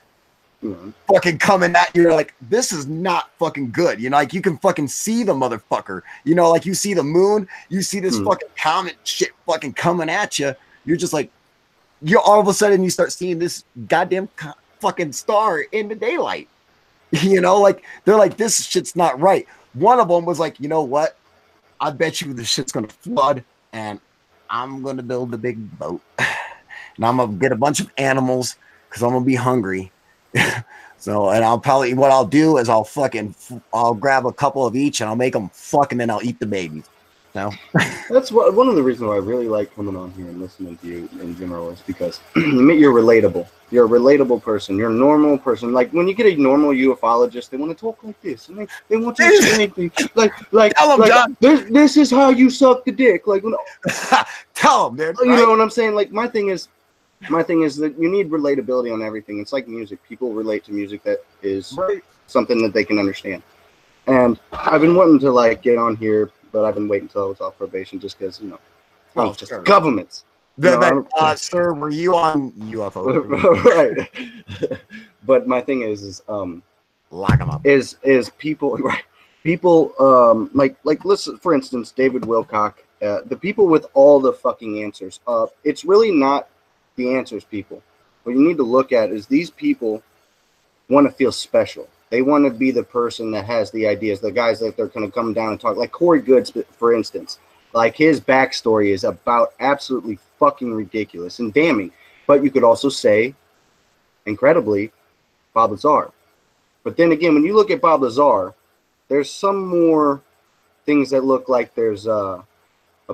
fucking coming at you. You're like, this is not fucking good. You know, like you can fucking see the motherfucker. You know, like you see the moon, you see this fucking comet shit fucking coming at you. You're just like, you're all of a sudden you start seeing this goddamn fucking star in the daylight. You know, like they're like, this shit's not right. One of them was like, you know what? I bet you this shit's gonna flood, and I'm gonna build a big boat, and I'm gonna get a bunch of animals because I'm gonna be hungry. So, and I'll probably, what I'll do is I'll grab a couple of each, and I'll make them fuck, and then I'll eat the babies. No, that's one of the reasons why I really like coming on here and listening to you in general is because you're relatable. You're a relatable person. You're a normal person. Like when you get a normal ufologist, they want to talk like this, and they want to explain things like tell them, John. This is how you suck the dick. Like, tell them, dude. You know what I'm saying? Like my thing is that you need relatability on everything. It's like music. People relate to music that is something that they can understand. And I've been wanting to like get on here, but I've been waiting until I was off probation just because, you know, just governments. Sir, were you on UFO? Right. But my thing is lock them up. Is people, right? People, like listen, for instance, David Wilcock, the people with all the fucking answers. It's really not the answers, people. What you need to look at is these people want to feel special. They want to be the person that has the ideas, the guys that they're going to come down and talk. Like Corey Goods, for instance. Like his backstory is about absolutely fucking ridiculous and damning. But you could also say, incredibly, Bob Lazar. But then again, when you look at Bob Lazar, there's some more things that look like there's a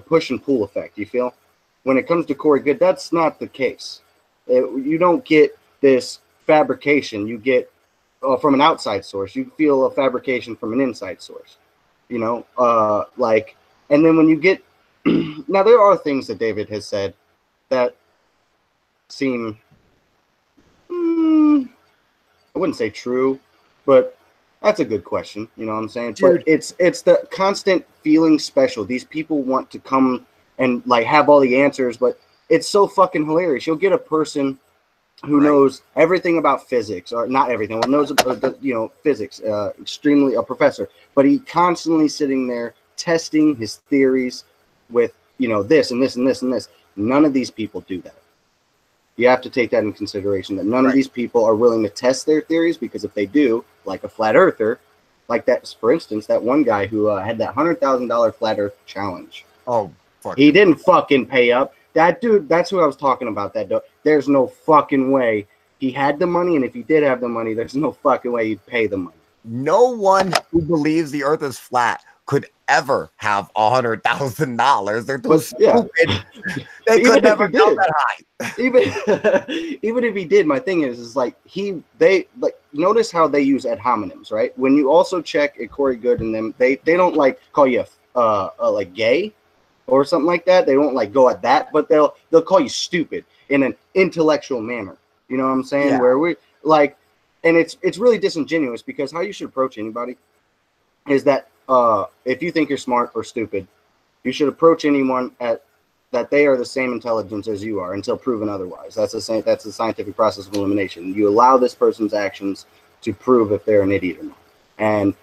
push and pull effect. You feel? When it comes to Corey Good, that's not the case. You don't get this fabrication. You get from an outside source. You feel a fabrication from an inside source. You know, and then when you get now, there are things that David has said that seem I wouldn't say true, but that's a good question. You know what I'm saying? Dude. But it's the constant feeling special. These people want to come and like have all the answers, but it's so fucking hilarious. You'll get a person who knows everything about physics, or not everything, well, knows physics, extremely a professor, but he constantly sitting there testing his theories with this and this and this and this. None of these people do that. You have to take that in consideration, that none of these people are willing to test their theories, because if they do, like a flat earther, like that, for instance, that one guy who had that $100,000 flat earth challenge. Oh, fuck. He didn't fucking pay up. That dude, that's who I was talking about. There's no fucking way he had the money, and if he did have the money, there's no fucking way he'd pay the money. no one who believes the Earth is flat could ever have $100,000. They're too stupid. They could never go that high. Even if he did, my thing is like they notice how they use ad hominems, right? When you also check at Corey Good and them, they don't like call you like gay or something like that. They won't like go at that, but they'll call you stupid in an intellectual manner. You know what I'm saying? Yeah. Where we like, and it's really disingenuous, because how you should approach anybody is that if you think you're smart or stupid, you should approach anyone at that they are the same intelligence as you are until proven otherwise. That's the scientific process of elimination. You allow this person's actions to prove if they're an idiot or not. And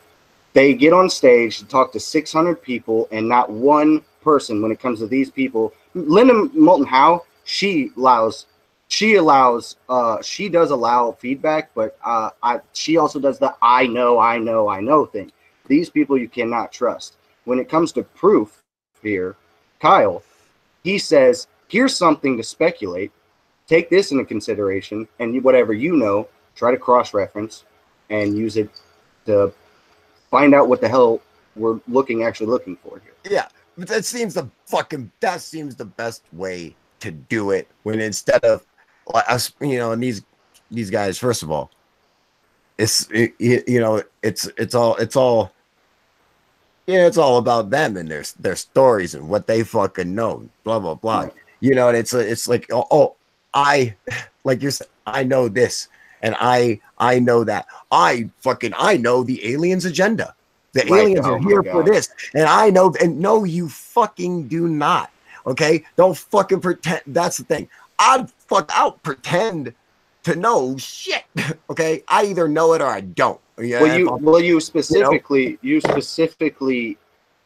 they get on stage to talk to 600 people, and not one person, when it comes to these people, Linda Moulton Howe, she does allow feedback, but she also does the I know thing. These people you cannot trust. When it comes to proof here, Kyle, he says, here's something to speculate. Take this into consideration, and whatever you know, try to cross-reference and use it to find out what the hell we're actually looking for here. Yeah, but that seems the best way to do it. When instead of us, and these guys, first of all, it's all about them and their stories and what they fucking know, blah blah blah. Right. And it's like, I know this and I know that. I know the aliens' agenda. The aliens are here for this, and I know. And no, you fucking do not. Okay, don't fucking pretend. That's the thing. I'll pretend to know shit. Okay, I either know it or I don't. Yeah. You specifically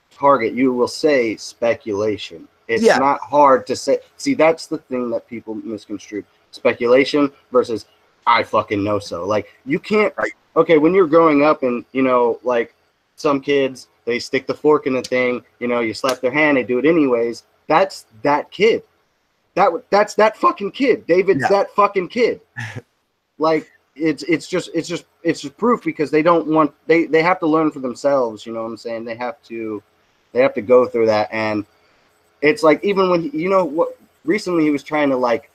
target. You will say speculation. It's not hard to say. See, that's the thing that people misconstrue: speculation versus I fucking know so. Like, you can't. Right. Okay, when you're growing up, and like some kids, they stick the fork in the thing. You slap their hand, they do it anyways. That's that kid. That's that fucking kid. David's that fucking kid. Like, it's just proof, because they don't want they have to learn for themselves. You know what I'm saying? They have to go through that. And it's like, even when what recently he was trying to like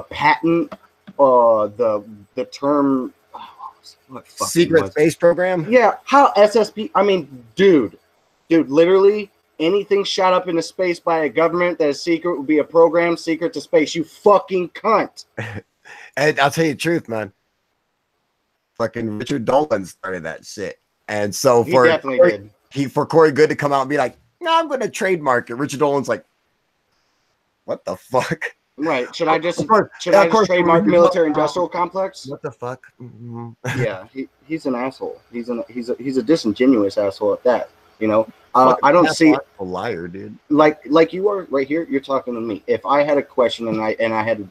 patent the term secret space program. Yeah, how SSP? I mean, dude, literally anything shot up into space by a government that is secret would be a program secret to space. You fucking cunt. And I'll tell you the truth, man. Fucking Richard Dolan started that shit, and so for Corey Good to come out and be like, "No, I'm going to trademark it." Richard Dolan's like, "What the fuck?" Right? Should I just trademark military industrial complex? What the fuck? Mm-hmm. Yeah, he's an asshole. He's a disingenuous asshole at that. I don't see a liar, dude. Like you are right here. You're talking to me. If I had a question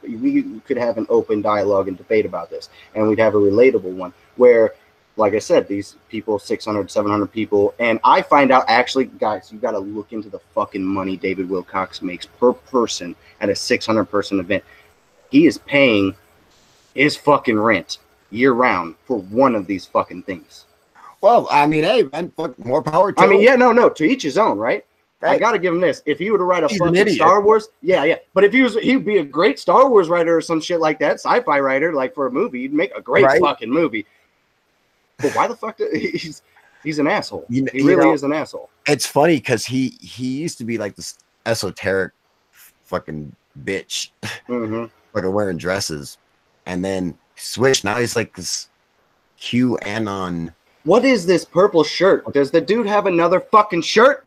we could have an open dialogue and debate about this, and we'd have a relatable one where, like I said, these people, 600, 700 people, and I find out, actually, guys, you got to look into the fucking money David Wilcox makes per person at a 600 person event. He is paying his fucking rent year round for one of these fucking things. Well, I mean, hey, man, more power to him. I mean, no, to each his own, right? I got to give him this. If he were to write a fucking Star Wars, yeah. But if he'd be a great Star Wars writer or some shit like that, sci-fi writer, like for a movie, he'd make a great fucking movie. But why the fuck? He's an asshole. He really is an asshole. It's funny because he used to be like this esoteric fucking bitch, like wearing dresses, and then switched. Now he's like this QAnon. What is this purple shirt? Does the dude have another fucking shirt?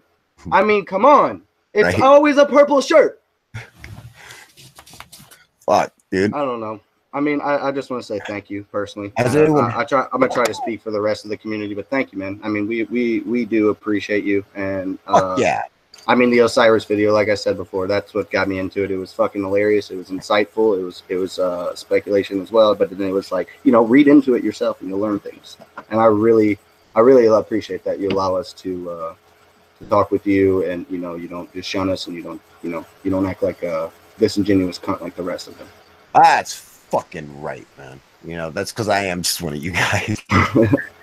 I mean, come on. It's always a purple shirt. Fuck, dude. I don't know. I mean, I just want to say thank you personally. I'm gonna try to speak for the rest of the community, but thank you, man. I mean, we do appreciate you, and I mean, the Osiris video, like I said before, that's what got me into it. It was fucking hilarious. It was insightful. It was speculation as well, but then it was like, read into it yourself and you'll learn things. And I really appreciate that you allow us to talk with you, and you don't just shun us, and you don't act like a disingenuous cunt like the rest of them. That's fucking right, man. That's because I am just one of you guys.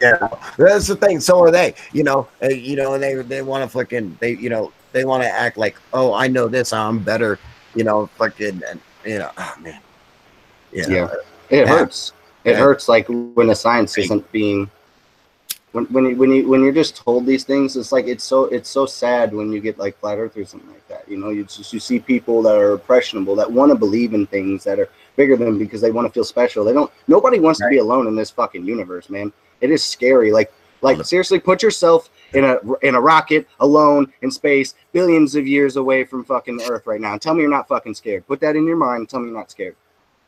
Yeah, that's the thing. So are they, and they want to fucking, they want to act like, oh, I know this, I'm better, fucking, and oh man, Yeah, it yeah, hurts. It hurts like when the science isn't being when you're just told these things. It's like it's so sad when you get like flat earth or something like that. You see people that are impressionable that want to believe in things that are bigger than them because they want to feel special. Nobody wants to be alone in this fucking universe, man. It is scary. Like seriously, put yourself in a rocket alone in space, billions of years away from fucking Earth right now, and tell me you're not fucking scared. Put that in your mind and tell me you're not scared.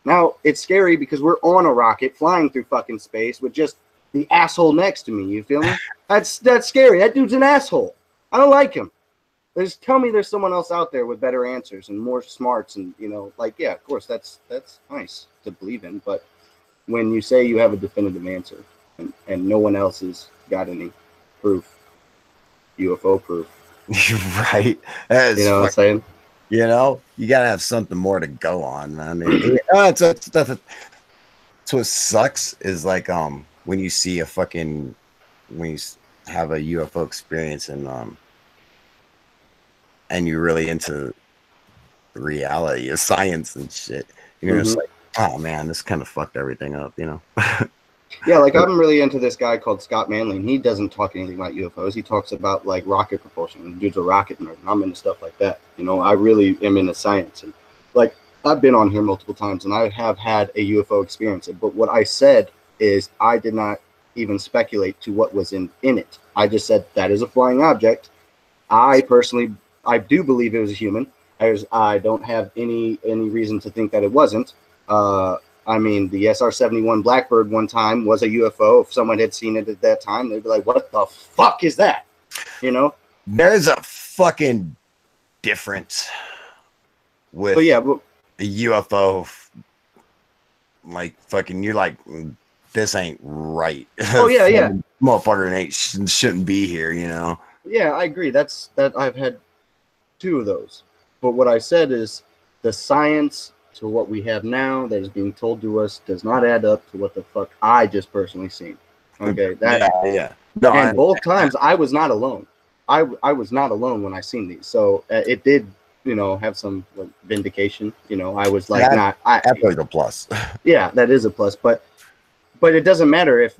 Now it's scary because we're on a rocket flying through fucking space with just the asshole next to me. You feel me? That's scary. That dude's an asshole. I don't like him. Tell me there's someone else out there with better answers and more smarts, and yeah, of course that's nice to believe in. But when you say you have a definitive answer and no one else has got any proof, UFO proof, right? You know what I'm saying? You gotta have something more to go on. I mean, that's what sucks is like when you see when you have a UFO experience and you're really into the reality of science and shit. You're just like, oh man, this kind of fucked everything up, Yeah, like I'm really into this guy called Scott Manley, and he doesn't talk anything about UFOs. He talks about like rocket propulsion. The dude's a rocket nerd, and I'm into stuff like that. I really am into science, and like I've been on here multiple times, and I have had a UFO experience. But what I said is I did not even speculate to what was in it. I just said that is a flying object. I do believe it was a human. I don't have any reason to think that it wasn't. I mean, the SR-71 Blackbird one time was a UFO. If someone had seen it at that time, they'd be like, what the fuck is that? There's a fucking difference with a UFO. Like, fucking, you're like, this ain't right. Oh, yeah. Motherfucker shouldn't be here, Yeah, I agree. That I've had 2 of those. But what I said is the science to what we have now that is being told to us does not add up to what the fuck I just personally seen. Okay, No, and both times I was not alone. I was not alone when I seen these, so it did have some vindication. I was like, that's like a plus. Yeah, that is a plus, but it doesn't matter if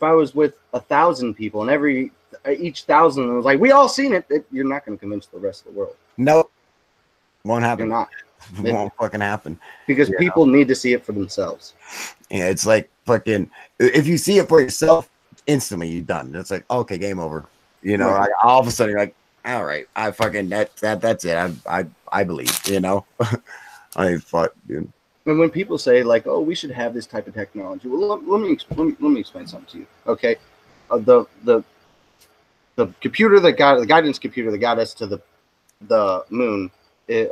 I was with 1,000 people and each 1,000 was like, we all seen it. You're not going to convince the rest of the world. Nope, won't happen. You're not. It won't fucking happen because people need to see it for themselves. Yeah, it's like fucking if you see it for yourself, instantly you're done. It's like, okay, game over. Like all of a sudden you're like, all right, I fucking that's it. I believe, I fuck, dude. And when people say like, oh, we should have this type of technology, well, let me explain something to you. Okay, the computer that got the guidance computer that got us to the moon.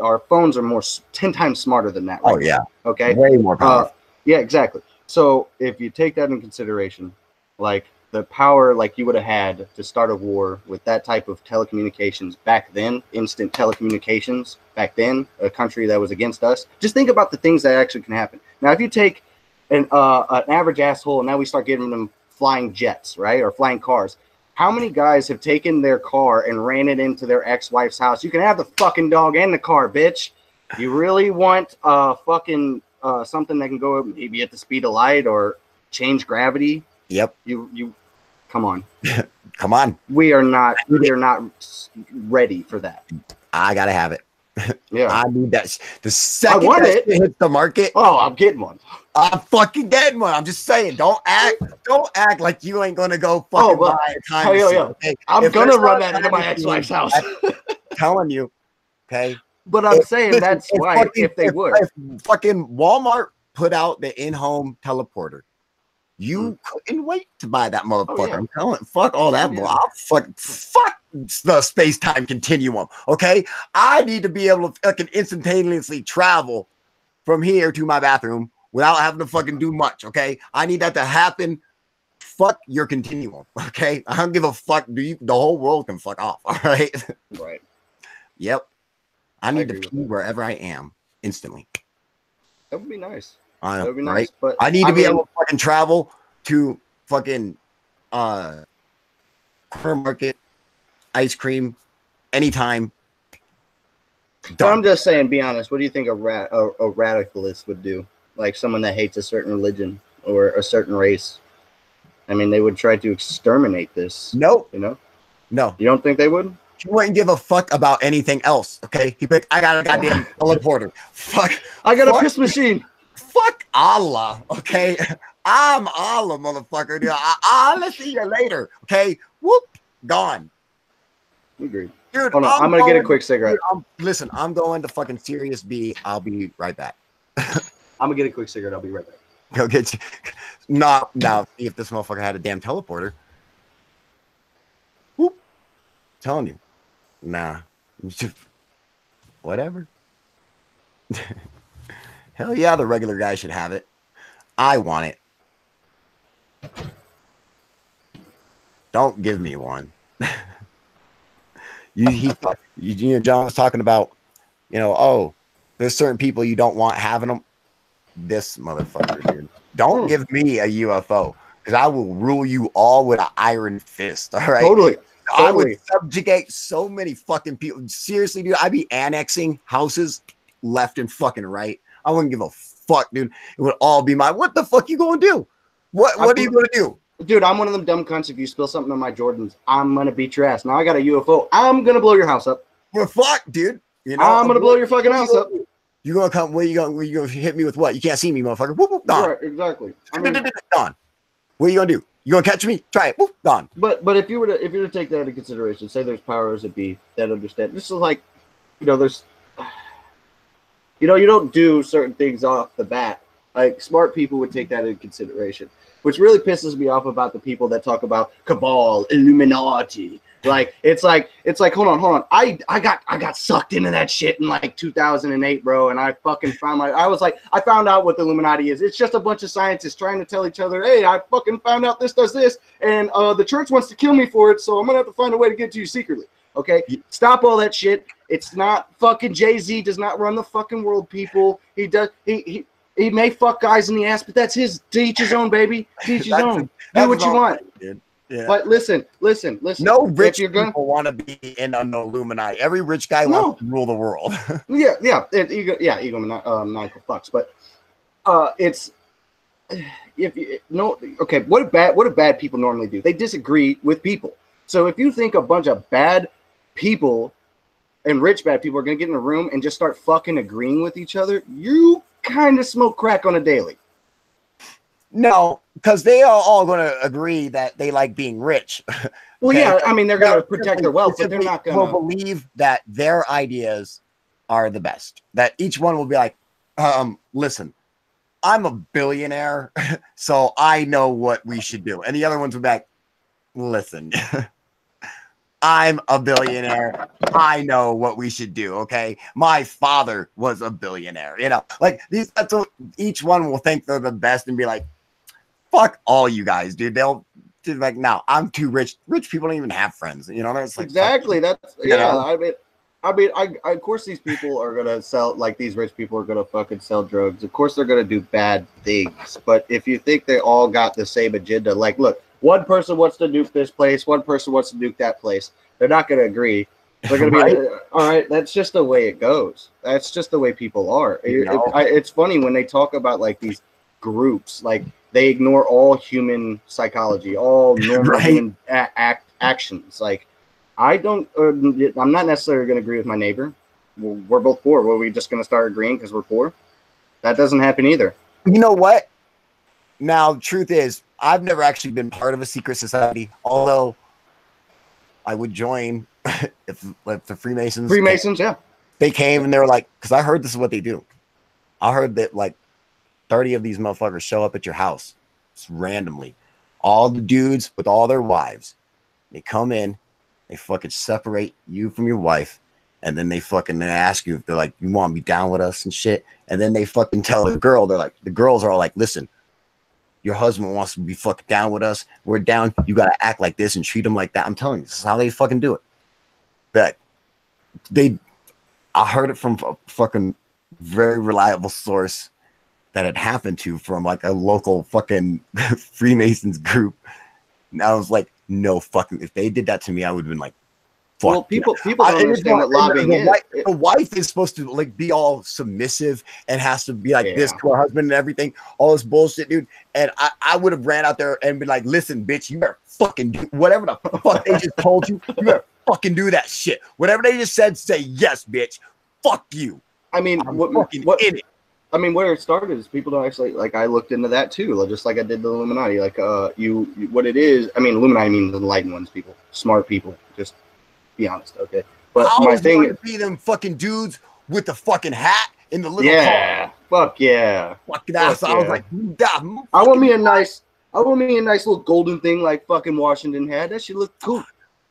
Our phones are 10 times smarter than that. Right? Oh yeah. Okay. Way more powerful. Yeah, exactly. So if you take that in consideration, like the power like you would have had to start a war with that type of telecommunications back then, instant telecommunications back then, a country that was against us. Just think about the things that actually can happen. Now, if you take an average asshole and now we start giving them flying jets, right, or flying cars. How many guys have taken their car and ran it into their ex-wife's house? You can have the fucking dog and the car, bitch. You really want fucking something that can go maybe at the speed of light or change gravity? Yep. You come on. Come on. We are not ready for that. I gotta have it. Yeah. I need that. The second that hits the market. Oh, I'm getting one. I'm fucking getting one. I'm just saying, don't act like you ain't gonna go fucking buy a time machine. Okay? I'm gonna run that into my ex-wife's house. Telling you, okay. But I'm saying that's why if they would. If fucking Walmart put out the in-home teleporter, you couldn't wait to buy that motherfucker. Oh, yeah. I'm telling you, fuck all that. Yeah. I'll fuck the space-time continuum. Okay, I need to be able to fucking instantaneously travel from here to my bathroom without having to fucking do much. Okay, I need that to happen. Fuck your continuum. Okay, I don't give a fuck. The whole world can fuck off. All right. Right. Yep. I need to pee wherever I am instantly. That would be nice. That would be nice. Right? But I need to be able to fucking travel to fucking corner market, ice cream, anytime. But Done. I'm just saying, be honest. What do you think a radicalist would do? Like someone that hates a certain religion or a certain race. I mean, they would try to exterminate this. Nope. You know? No. You don't think they would? He wouldn't give a fuck about anything else. Okay. He picked, I got a goddamn teleporter. Fuck. I got fuck, a piss machine. Fuck Allah. Okay. I'm Allah, motherfucker. Dude. I'll see you later. Okay. Whoop. Gone. Agreed. Dude, hold on. I'm going to get a quick cigarette. Dude, listen, I'm going to fucking Sirius B. I'll be right back. I'm going to get a quick cigarette. I'll be right back. Go get you. Now, see if this motherfucker had a damn teleporter. Whoop. Telling you. Nah. Whatever. Hell yeah, the regular guy should have it. I want it. Don't give me one. John was talking about, oh, there's certain people you don't want having them. This motherfucker, dude. Don't give me a UFO because I will rule you all with an iron fist. All right. Totally. I would subjugate so many fucking people. Seriously, dude, I'd be annexing houses left and fucking right. I wouldn't give a fuck, dude. It would all be mine. What the fuck you gonna do? What are you gonna do? Dude, I'm one of them dumb cunts. If you spill something on my Jordans, I'm gonna beat your ass. Now I got a UFO. I'm gonna blow your house up. Well, fuck, dude. I'm gonna blow your fucking house up. You gonna come? Where you gonna hit me with what? You can't see me, motherfucker. Whoop, whoop, gone. Right, exactly. Gone. What are you gonna do? You gonna catch me? Try it. Whoop, gone. But if you were to take that into consideration, say there's powers that be that understand. This is like, there's, you don't do certain things off the bat. Like smart people would take that into consideration. Which really pisses me off about the people that talk about cabal, Illuminati. Like it's like hold on. I got sucked into that shit in like 2008, bro, and I fucking found I found out what the Illuminati is. It's just a bunch of scientists trying to tell each other, hey, I fucking found out this does this, and the church wants to kill me for it, so I'm gonna have to find a way to get to you secretly. Okay, stop all that shit. It's not fucking Jay-Z does not run the fucking world, people. He does he may fuck guys in the ass, but that's his. To each his own, baby. To each his own. Do what you want. Dude. Yeah. But listen. No rich people want to be in an Illuminati. Every rich guy wants to rule the world. Egomaniacal fucks. But it's what do bad people normally do? They disagree with people. So if you think a bunch of bad people and rich bad people are gonna get in a room and just start fucking agreeing with each other, you kind of smoke crack on a daily. No, because they are all going to agree that they like being rich. Well, yeah, I mean, they're going to protect their wealth, but they're not going to believe that their ideas are the best. That each one will be like, listen, I'm a billionaire, so I know what we should do. And the other ones will be like, listen, I'm a billionaire. I know what we should do. Okay. My father was a billionaire, like that's what each one will think they're the best and be like, fuck all you guys, dude. They'll be like, no, I'm too rich. Rich people don't even have friends. That's like, exactly. That's I mean, of course these people are going to sell, like these rich people are going to fucking sell drugs. Of course they're going to do bad things. But if you think they all got the same agenda, like, look, one person wants to nuke this place. One person wants to nuke that place. They're not going to agree. They're going to be all right. That's just the way it goes. That's just the way people are. It's funny when they talk about like these groups, like they ignore all human psychology, all normal human actions. Like I'm not necessarily going to agree with my neighbor. We're both poor. Were we just going to start agreeing because we're poor? That doesn't happen either. You know what? Now, truth is, I've never actually been part of a secret society, although I would join if the Freemasons. They came and they were like, because I heard this is what they do. I heard that like 30 of these motherfuckers show up at your house just randomly. All the dudes with all their wives. They come in, they fucking separate you from your wife, and then they ask you if they're like, you want to be down with us and shit. And then they fucking tell the girl, the girls are all like, listen, your husband wants to be fucking down with us. We're down. You got to act like this and treat him like that. I'm telling you, this is how they fucking do it. But I heard it from a fucking very reliable source that it happened to from like a local fucking Freemasons group. And I was like, no fucking, if they did that to me, I would have been like, fuck. Well, people don't understand what lobbying is. The wife is supposed to like be all submissive and has to be like this to her husband and everything, all this bullshit, dude. And I would have ran out there and been like, listen, bitch, you better fucking do whatever the fuck they just told you. You better fucking do that shit. Whatever they just said, say yes, bitch. Fuck you. I mean, what in it? I mean, where it started is people don't actually, like, I looked into that too, just like I did the Illuminati. Like, what it is, I mean, Illuminati means the enlightened ones, people, smart people, just be honest, okay? But my thing is, be them fucking dudes with the fucking hat in the little car. Fuck yeah. Fucking ass. I was like, I want me a nice little golden thing like fucking Washington had. That shit look cool.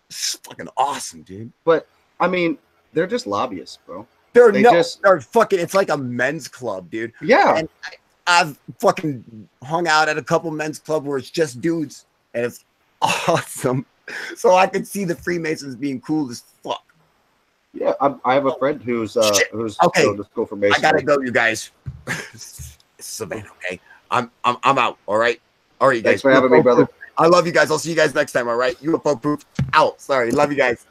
It's fucking awesome, dude. But, I mean, they're just lobbyists, bro. They're fucking, it's like a men's club, dude. Yeah. And I've fucking hung out at a couple men's club where it's just dudes, and it's awesome. So I could see the Freemasons being cool as fuck. Yeah, I have a friend who's okay. To school for Masons. I gotta go, you guys. Savannah, okay. I'm out. All right, you guys. Thanks for having me, brother. I love you guys. I'll see you guys next time. All right, UFO proof out. Sorry, love you guys.